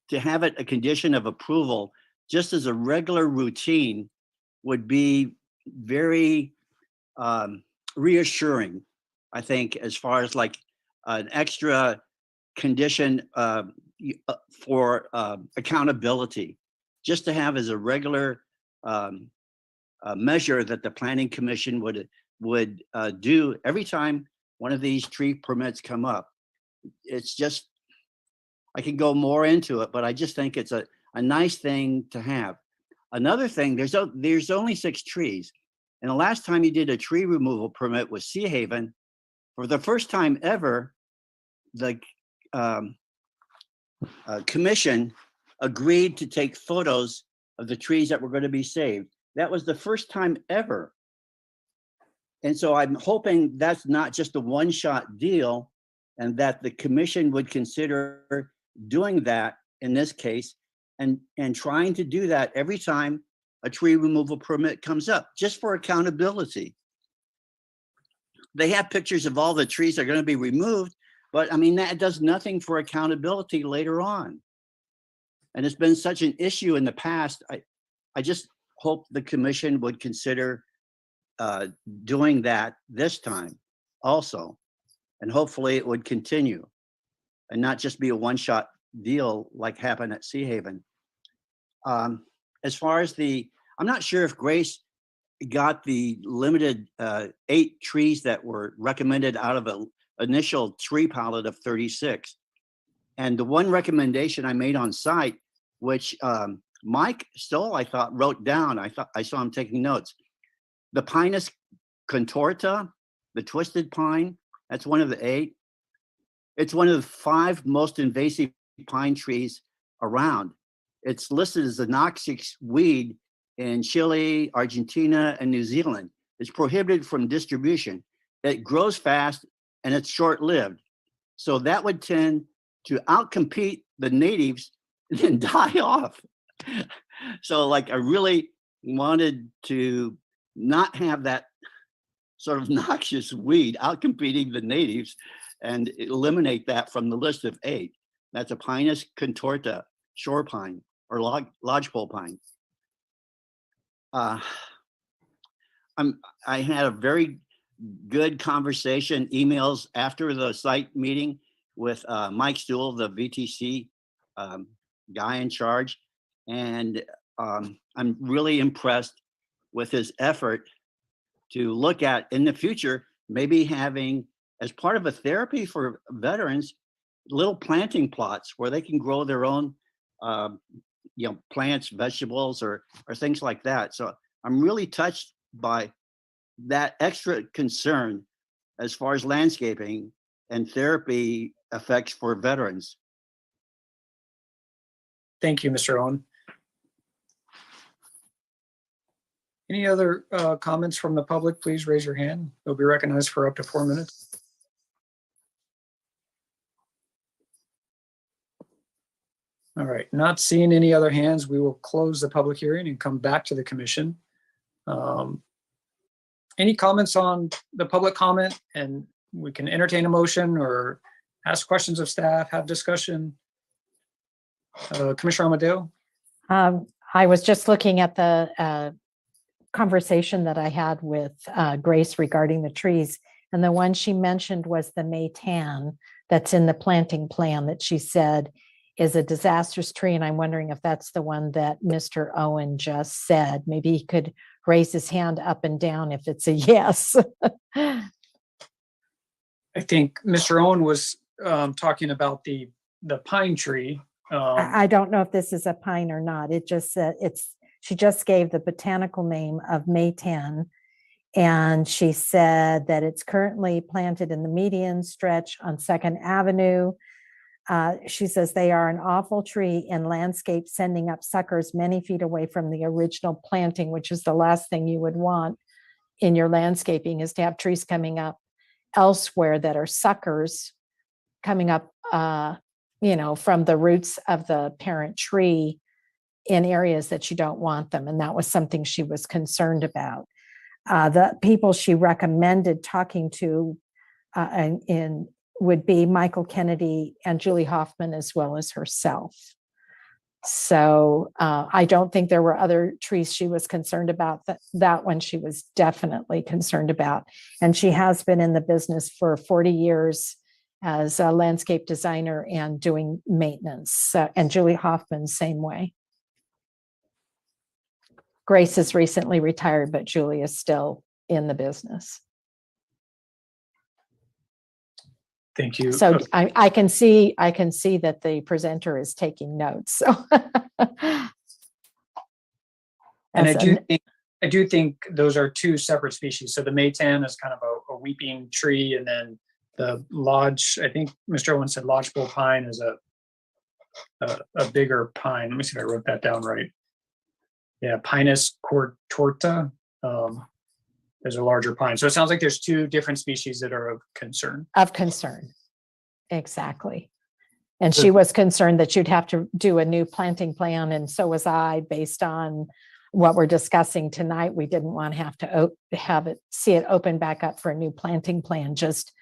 to have it a condition of approval, just as a regular routine, would be very reassuring, I think, as far as like an extra condition for accountability, just to have as a regular measure that the Planning Commission would do every time one of these tree permits come up. It's just, I could go more into it, but I just think it's a nice thing to have. Another thing, there's only 6 trees. And the last time you did a tree removal permit with Sea Haven, for the first time ever, the commission agreed to take photos of the trees that were going to be saved. That was the first time ever. And so I'm hoping that's not just a one-shot deal, and that the commission would consider doing that in this case, and trying to do that every time a tree removal permit comes up, just for accountability. They have pictures of all the trees that are going to be removed, but I mean, that does nothing for accountability later on. And it's been such an issue in the past. I just hope the commission would consider doing that this time also. And hopefully it would continue and not just be a one-shot deal like happened at Sea Haven. As far as I'm not sure if Grace got the limited 8 trees that were recommended out of an initial tree palette of 36. And the one recommendation I made on site, which Mike Stoll, I thought, wrote down, I saw him taking notes. The Pinus Contorta, the twisted pine, that's one of the 8. It's one of the 5 most invasive pine trees around. It's listed as a noxious weed in Chile, Argentina, and New Zealand. It's prohibited from distribution. It grows fast and it's short-lived. So that would tend to outcompete the natives and then die off. So like I really wanted to not have that sort of noxious weed outcompeting the natives and eliminate that from the list of 8. That's a Pinus Contorta, shore pine, or lodgepole pine. I had a very good conversation, emails after the site meeting with Mike Stool, the VTC guy in charge. And I'm really impressed with his effort to look at in the future, maybe having as part of a therapy for veterans, little planting plots where they can grow their own, plants, vegetables, or things like that. So I'm really touched by that extra concern as far as landscaping and therapy effects for veterans. Thank you, Mr. Owen. Any other comments from the public? Please raise your hand. You'll be recognized for up to 4 minutes. All right, not seeing any other hands, we will close the public hearing and come back to the commission. Any comments on the public comment? And we can entertain a motion or ask questions of staff, have discussion. Commissioner Amadeo? I was just looking at the conversation that I had with Grace regarding the trees. And the one she mentioned was the Maytan that's in the planting plan that she said is a disastrous tree. And I'm wondering if that's the one that Mr. Owen just said. Maybe he could raise his hand up and down if it's a yes. I think Mr. Owen was talking about the pine tree. I don't know if this is a pine or not. It just said she just gave the botanical name of Maytan. And she said that it's currently planted in the median stretch on 2nd Avenue. She says they are an awful tree in landscape, sending up suckers many feet away from the original planting, which is the last thing you would want in your landscaping, is to have trees coming up elsewhere that are suckers coming up, from the roots of the parent tree in areas that you don't want them. And that was something she was concerned about. The people she recommended talking to would be Michael Kennedy and Julie Hoffman, as well as herself. So I don't think there were other trees she was concerned about. That one she was definitely concerned about. And she has been in the business for 40 years as a landscape designer and doing maintenance. And Julie Hoffman, same way. Grace is recently retired, but Julie is still in the business. Thank you. So I can see that the presenter is taking notes. So. And I do think those are two separate species. So the Maytan is kind of a weeping tree, and then the lodge, I think Mr. Owen said lodgepole pine is a bigger pine. Let me see if I wrote that down right. Yeah, Pinus Contorta is a larger pine. So it sounds like there's two different species that are of concern. Of concern, exactly. And she was concerned that you'd have to do a new planting plan, and so was I, based on what we're discussing tonight. We didn't want to have to see it open back up for a new planting plan, just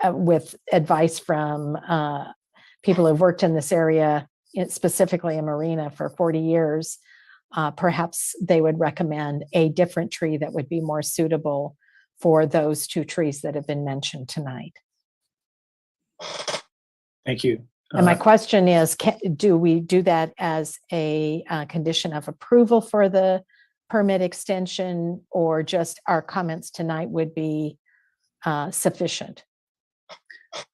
with advice from people who've worked in this area, specifically in Marina, for 40 years. Perhaps they would recommend a different tree that would be more suitable for those two trees that have been mentioned tonight. Thank you. And my question is, do we do that as a condition of approval for the permit extension, or just our comments tonight would be sufficient?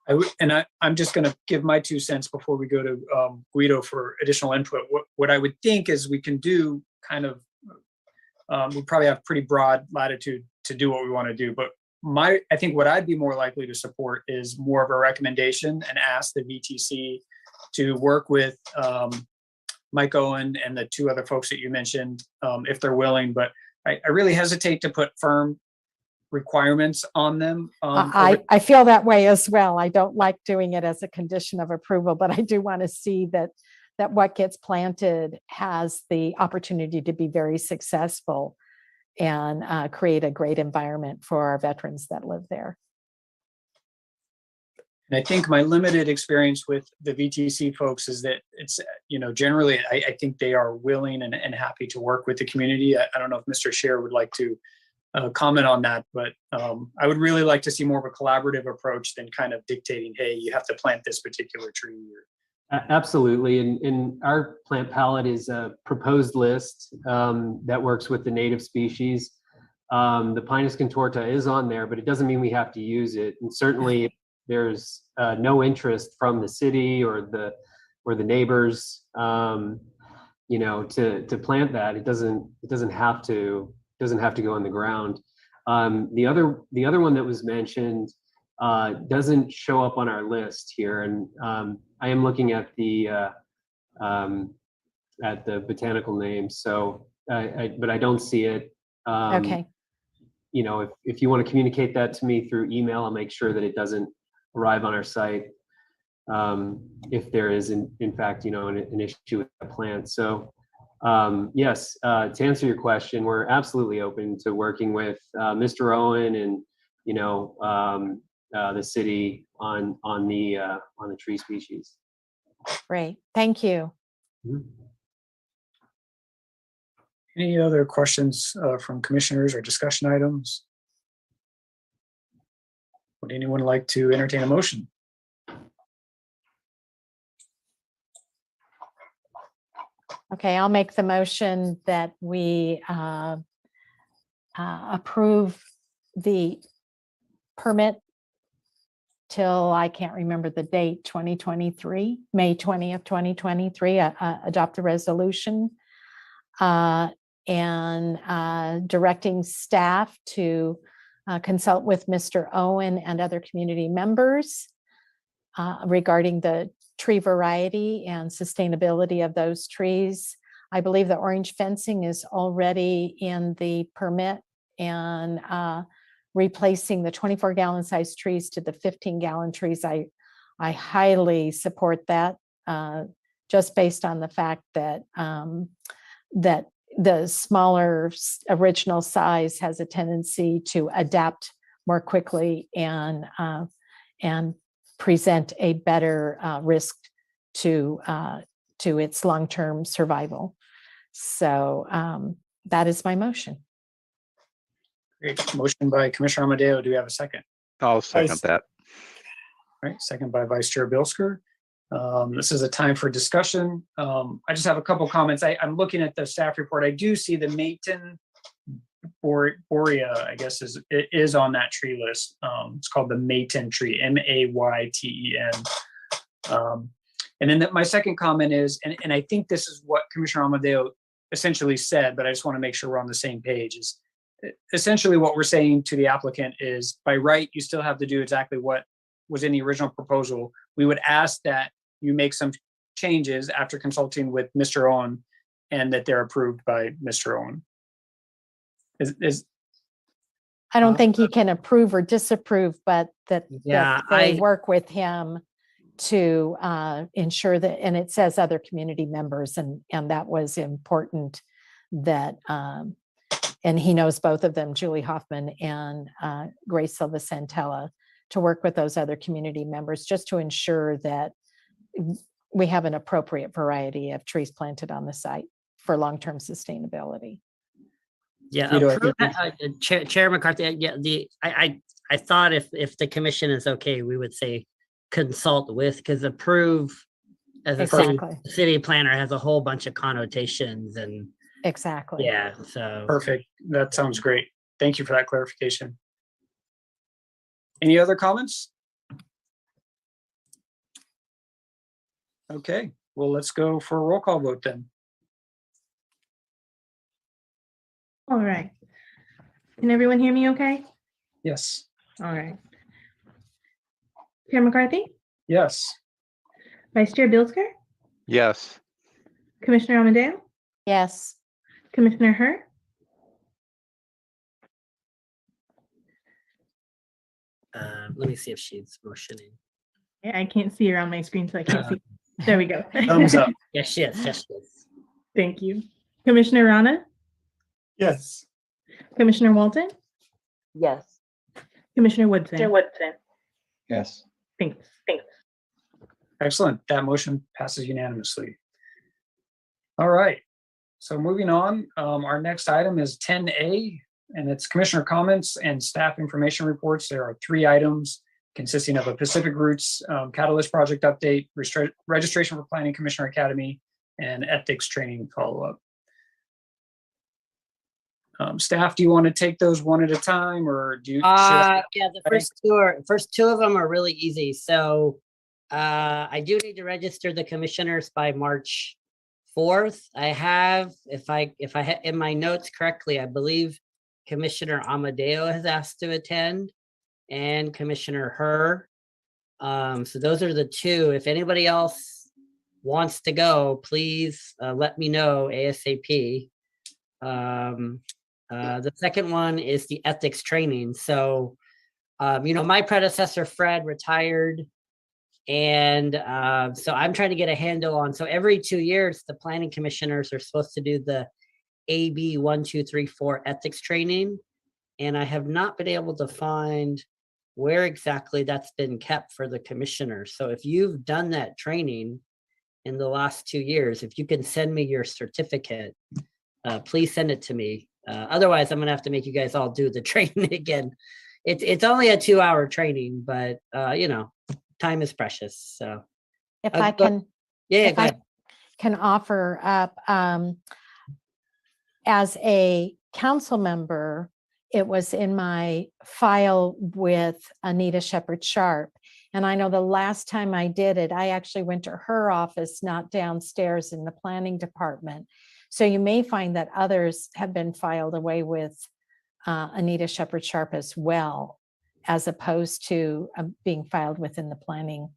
I'm just going to give my 2 cents before we go to Guido for additional input. What I would think is we can do kind of, we probably have pretty broad latitude to do what we want to do, but I think what I'd be more likely to support is more of a recommendation and ask the VTC to work with Mike Owen and the two other folks that you mentioned, if they're willing, but I really hesitate to put firm requirements on them. I feel that way as well. I don't like doing it as a condition of approval, but I do want to see that what gets planted has the opportunity to be very successful and create a great environment for our veterans that live there. And I think my limited experience with the VTC folks is that it's, generally, I think they are willing and happy to work with the community. I don't know if Mr. Scheer would like to comment on that, but I would really like to see more of a collaborative approach than kind of dictating, hey, you have to plant this particular tree. Absolutely. And our plant palette is a proposed list that works with the native species. The Pinus contorta is on there, but it doesn't mean we have to use it. And certainly if there's no interest from the city or the neighbors, you know, to plant that, it doesn't have to go in the ground. The other one that was mentioned doesn't show up on our list here, and I am looking at the botanical name, so but I don't see it. Okay. You know, if you want to communicate that to me through email, I'll make sure that it doesn't arrive on our site. If there is in fact, you know, an issue with the plant. So yes, to answer your question, we're absolutely open to working with Mr. Owen and, you know, the city on the tree species. Great. Thank you. Mhm. Any other questions from commissioners or discussion items? Would anyone like to entertain a motion? Okay, I'll make the motion that we approve the permit till, I can't remember the date, 2023, May 20th, 2023, adopt the resolution and directing staff to consult with Mr. Owen and other community members regarding the tree variety and sustainability of those trees. I believe the orange fencing is already in the permit, and replacing the 24-gallon size trees to the 15-gallon trees. I highly support that, just based on the fact that that the smaller original size has a tendency to adapt more quickly and present a better risk to its long-term survival. So that is my motion. Great. Motion by Commissioner Amadeo. Do we have a second? I'll second that. All right, second by Vice Chair Bilsker. This is a time for discussion. I just have a couple comments. I'm looking at the staff report. I do see the Mayton borea, I guess is on that tree list. It's called the Mayton tree, Mayten. And then my second comment is, and I think this is what Commissioner Amadeo essentially said, but I just want to make sure we're on the same page, is essentially what we're saying to the applicant is, by right, you still have to do exactly what was in the original proposal. We would ask that you make some changes after consulting with Mr. Owen and that they're approved by Mr. Owen. I don't think he can approve or disapprove, but that Yeah, they work with him to ensure that, and it says other community members, and that was important, that and he knows both of them, Julie Hoffman and Grace Silva Santella, to work with those other community members just to ensure that we have an appropriate variety of trees planted on the site for long-term sustainability. Yeah, Chair McCarthy. Yeah, I thought if the commission is okay, we would say consult with, because approve as a city planner has a whole bunch of connotations and. Exactly. Yeah. So Perfect. That sounds great. Thank you for that clarification. Any other comments? Okay, well, let's go for a roll call vote then. All right. Can everyone hear me okay? Yes. All right. Chair McCarthy? Yes. Vice Chair Bilsker? Yes. Commissioner Amadeo? Yes. Commissioner Herr? let me see if she's motioning. Yeah, I can't see her on my screen, so I can't see. There we go. Thumbs up. Yes, she is. Yes, she is. Thank you. Commissioner Rana? Yes. Commissioner Walton? Yes. Commissioner Woodson? Yes. Thanks. Excellent. That motion passes unanimously. All right. So moving on, our next item is 10A, and it's commissioner comments and staff information reports. There are 3 items. consisting of a Pacific Roots Catalyst project update, registration for Planning Commissioner Academy, and ethics training follow-up. Staff, do you want to take those one at a time, or do you? Yeah, the first two of them are really easy. So I do need to register the commissioners by March 4th. I have, if I in my notes correctly, I believe Commissioner Amadeo has asked to attend, and Commissioner Herr. So those are the two. If anybody else wants to go, please let me know ASAP. The second one is the ethics training. So, my predecessor, Fred, retired. And so I'm trying to get a handle on, so every 2 years, the planning commissioners are supposed to do the AB 1, 2, 3, 4 ethics training. And I have not been able to find where exactly that's been kept for the commissioners. So if you've done that training in the last 2 years, if you can send me your certificate, please send it to me. Otherwise, I'm gonna have to make you guys all do the training again. It's only a 2-hour training, but time is precious. So If I go- can, yeah, if go I ahead. can offer up, as a council member, it was in my file with Anita Shepherd Sharp. And I know the last time I did it, I actually went to her office, not downstairs in the planning department. So you may find that others have been filed away with Anita Shepherd Sharp as well, as opposed to being filed within the planning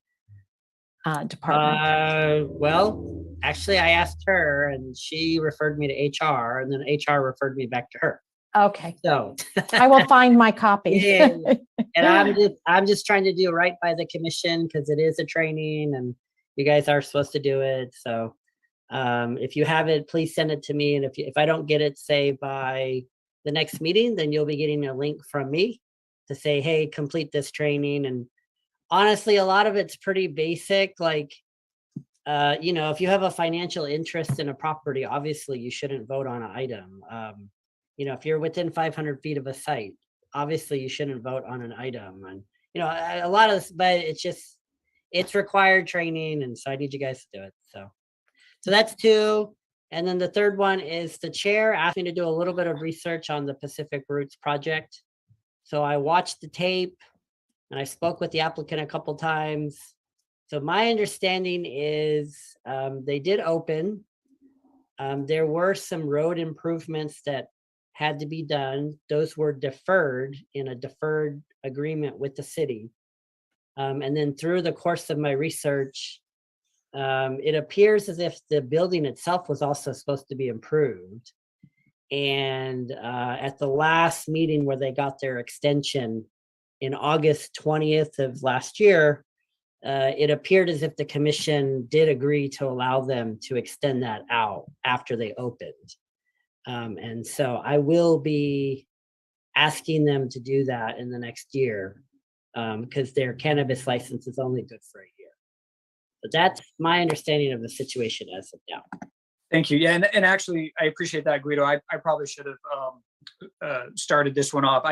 department. Well, actually, I asked her, and she referred me to HR, and then HR referred me back to her. Okay, So I will find my copy. Yeah. And I'm just trying to do right by the commission because it is a training, and you guys are supposed to do it. So if you have it, please send it to me. And if I don't get it, say by the next meeting, then you'll be getting a link from me to say, hey, complete this training. And honestly, a lot of it's pretty basic. Like, if you have a financial interest in a property, obviously you shouldn't vote on an item. If you're within 500 feet of a site, obviously you shouldn't vote on an item. And, a lot of this, but it's required training. And so I need you guys to do it. So that's 2. And then the third one is the chair asked me to do a little bit of research on the Pacific Roots project. So I watched the tape and I spoke with the applicant a couple times. So my understanding is they did open. There were some road improvements that had to be done. Those were deferred in a deferred agreement with the city. And then through the course of my research, it appears as if the building itself was also supposed to be improved. And at the last meeting where they got their extension in August 20th of last year, it appeared as if the commission did agree to allow them to extend that out after they opened. And so I will be asking them to do that in the next year because their cannabis license is only good for a year. But that's my understanding of the situation as of now. Thank you. Yeah, and actually, I appreciate that, Guido. I probably should have started this one off.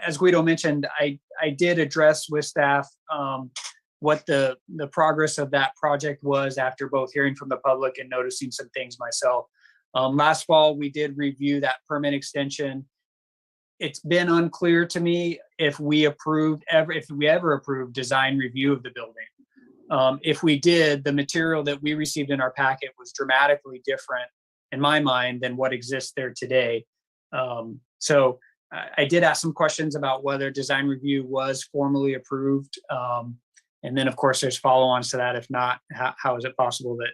As Guido mentioned, I did address with staff what the progress of that project was after both hearing from the public and noticing some things myself. Last fall, we did review that permit extension. It's been unclear to me if we ever approved design review of the building. If we did, the material that we received in our packet was dramatically different, in my mind, than what exists there today. So I did ask some questions about whether design review was formally approved. And then, of course, there's follow-ons to that. If not, how is it possible that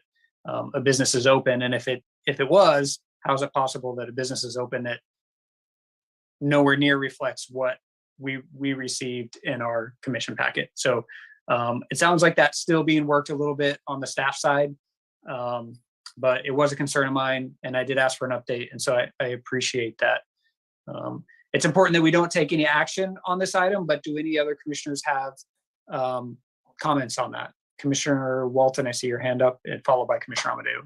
a business is open? And if it was, how is it possible that a business is open that nowhere near reflects what we received in our commission packet? So it sounds like that's still being worked a little bit on the staff side, but it was a concern of mine, and I did ask for an update, and so I appreciate that. It's important that we don't take any action on this item, but do any other commissioners have comments on that? Commissioner Walton, I see your hand up, and followed by Commissioner Amadeo.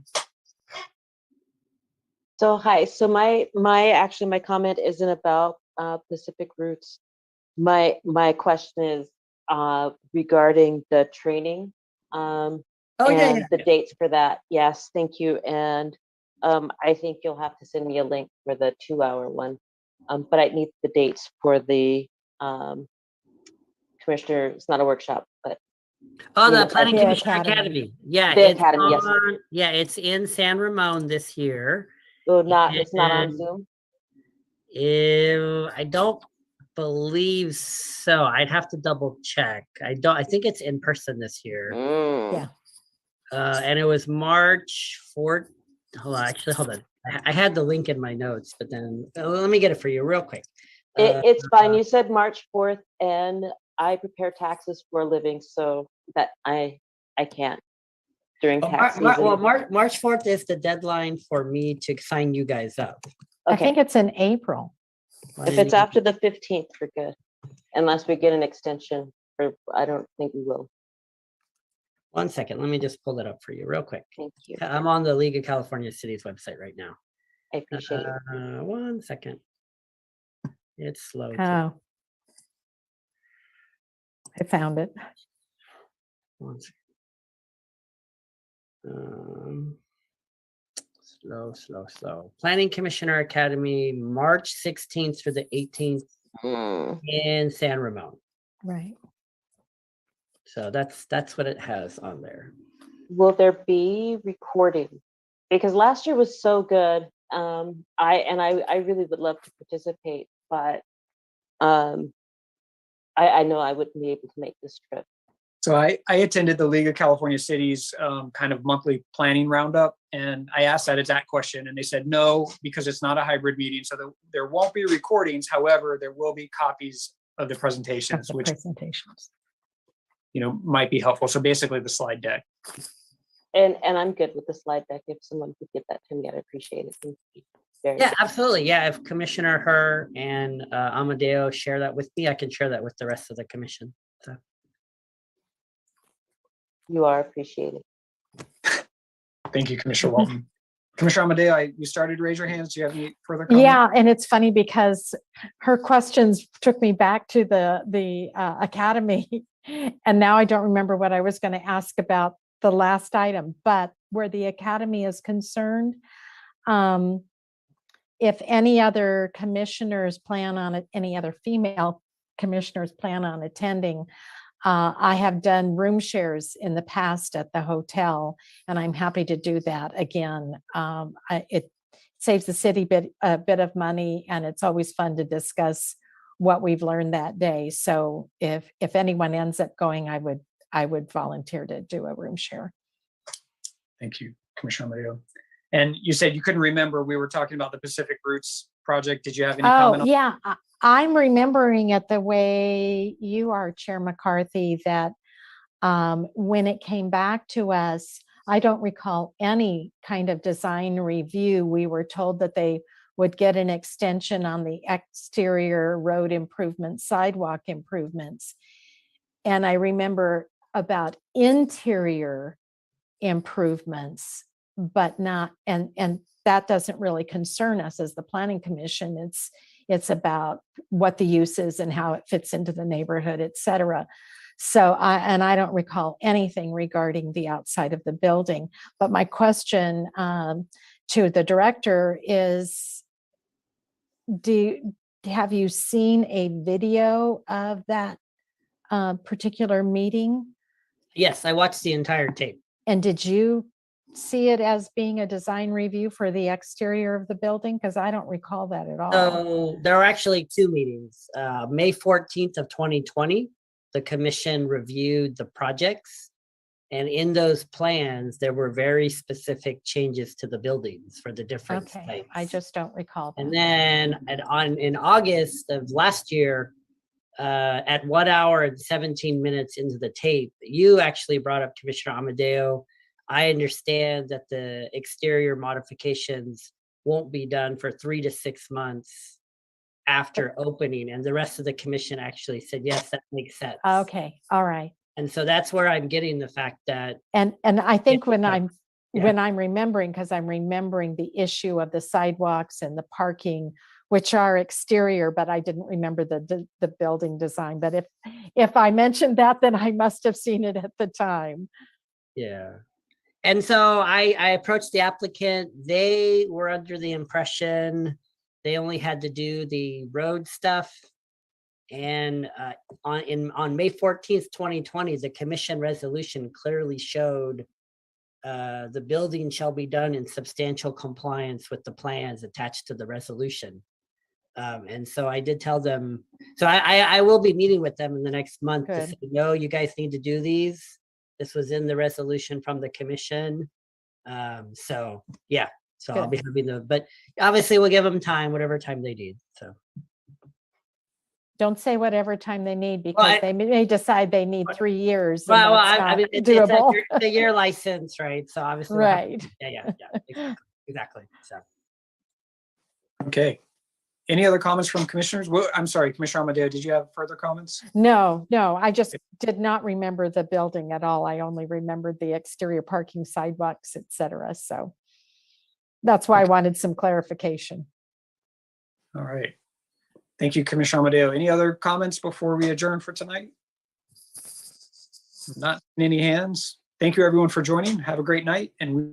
So hi, so my comment isn't about Pacific Roots. My question is, regarding the training. Oh, yeah, and yeah, the yeah. dates for that. Yes, thank you. And I think you'll have to send me a link for the 2-hour one. But I need the dates for the commissioner. It's not a workshop, but Oh, you the know, Planning the Commissioner academy. Academy. Yeah, The it's academy, yes. on, yeah, it's in San Ramon this year. oh, it's not on And Zoom. I don't believe so. I'd have to double check. I think it's in person this year. Yeah. And it was March 4th. Hold on, actually, hold on. I had the link in my notes, but then let me get it for you real quick. It's fine. You said March 4th, and I prepare taxes for a living, so that I can't during tax season. Well, March 4th is the deadline for me to sign you guys up. I think it's in April. If it's after the 15th, we're good. Unless we get an extension, or I don't think we will. 1 second, let me just pull it up for you real quick. Thank you. I'm on the League of California Cities website right now. I appreciate it. 1 second. It's slow. Oh. I found it. 1 second. Slow. Planning Commissioner Academy, March 16th through the 18th in San Ramon. Right. So that's what it has on there. Will there be recording? Because last year was so good. I really would love to participate, but I know I wouldn't be able to make this trip. So I attended the League of California Cities kind of monthly planning roundup, and I asked that exact question, and they said no, because it's not a hybrid meeting, so there won't be recordings. However, there will be copies of the presentations, which might be helpful. So basically, the slide deck. And I'm good with the slide deck. If someone could get that to me, I'd appreciate it. Thank you. Yeah, absolutely. Yeah, if Commissioner Herr and Amadeo share that with me, I can share that with the rest of the commission. So. You are appreciated. Thank you, Commissioner Walton. Commissioner Amadeo, you started to raise your hands. Do you have any further comments? Yeah, and it's funny because her questions took me back to the academy, and now I don't remember what I was going to ask about the last item. But where the academy is concerned, if any other commissioners plan on it, any other female commissioners plan on attending, I have done room shares in the past at the hotel, and I'm happy to do that again. It saves the city a bit of money, and it's always fun to discuss what we've learned that day. So if anyone ends up going, I would volunteer to do a room share. Thank you, Commissioner Amadeo. And you said you couldn't remember, we were talking about the Pacific Roots project. Did you have any comment on? Yeah, I'm remembering it the way you are, Chair McCarthy, that when it came back to us, I don't recall any kind of design review. We were told that they would get an extension on the exterior road improvements, sidewalk improvements. And I remember about interior improvements, but not, and that doesn't really concern us as the Planning Commission. It's about what the use is and how it fits into the neighborhood, et cetera. So I don't recall anything regarding the outside of the building. But my question to the director is, have you seen a video of that particular meeting? Yes, I watched the entire tape. And did you see it as being a design review for the exterior of the building? Because I don't recall that at all. So there are actually two meetings. May 14th of 2020, the commission reviewed the projects. And in those plans, there were very specific changes to the buildings for the different sites. I just don't recall that. And then in August of last year, at 1 hour and 17 minutes into the tape, you actually brought up, Commissioner Amadeo, I understand that the exterior modifications won't be done for 3 to 6 months after opening. And the rest of the commission actually said, yes, that makes sense. Okay, all right. And so that's where I'm getting the fact that. And I think when I'm remembering, because I'm remembering the issue of the sidewalks and the parking which are exterior, but I didn't remember the building design. But if I mentioned that, then I must have seen it at the time. Yeah. And so I approached the applicant. They were under the impression they only had to do the road stuff. And on May 14th, 2020, the commission resolution clearly showed the building shall be done in substantial compliance with the plans attached to the resolution. And so I did tell them, so I will be meeting with them in the next month to Good. say, no, you guys need to do these. This was in the resolution from the commission. So yeah, so I'll be having the, but obviously we'll give them time, whatever time they need, so. Don't say whatever time they need, because they may decide they need 3 years. And Well, that's I not mean, it's doable. a year license, right? So obviously. we'll have to- Right. Yeah, exactly. So. Okay. Any other comments from commissioners? Well, I'm sorry, Commissioner Amadeo, did you have further comments? No, I just did not remember the building at all. I only remembered the exterior parking, sidewalks, et cetera. So that's why I wanted some clarification. All right. Thank you, Commissioner Amadeo. Any other comments before we adjourn for tonight? Not any hands. Thank you, everyone, for joining. Have a great night, and we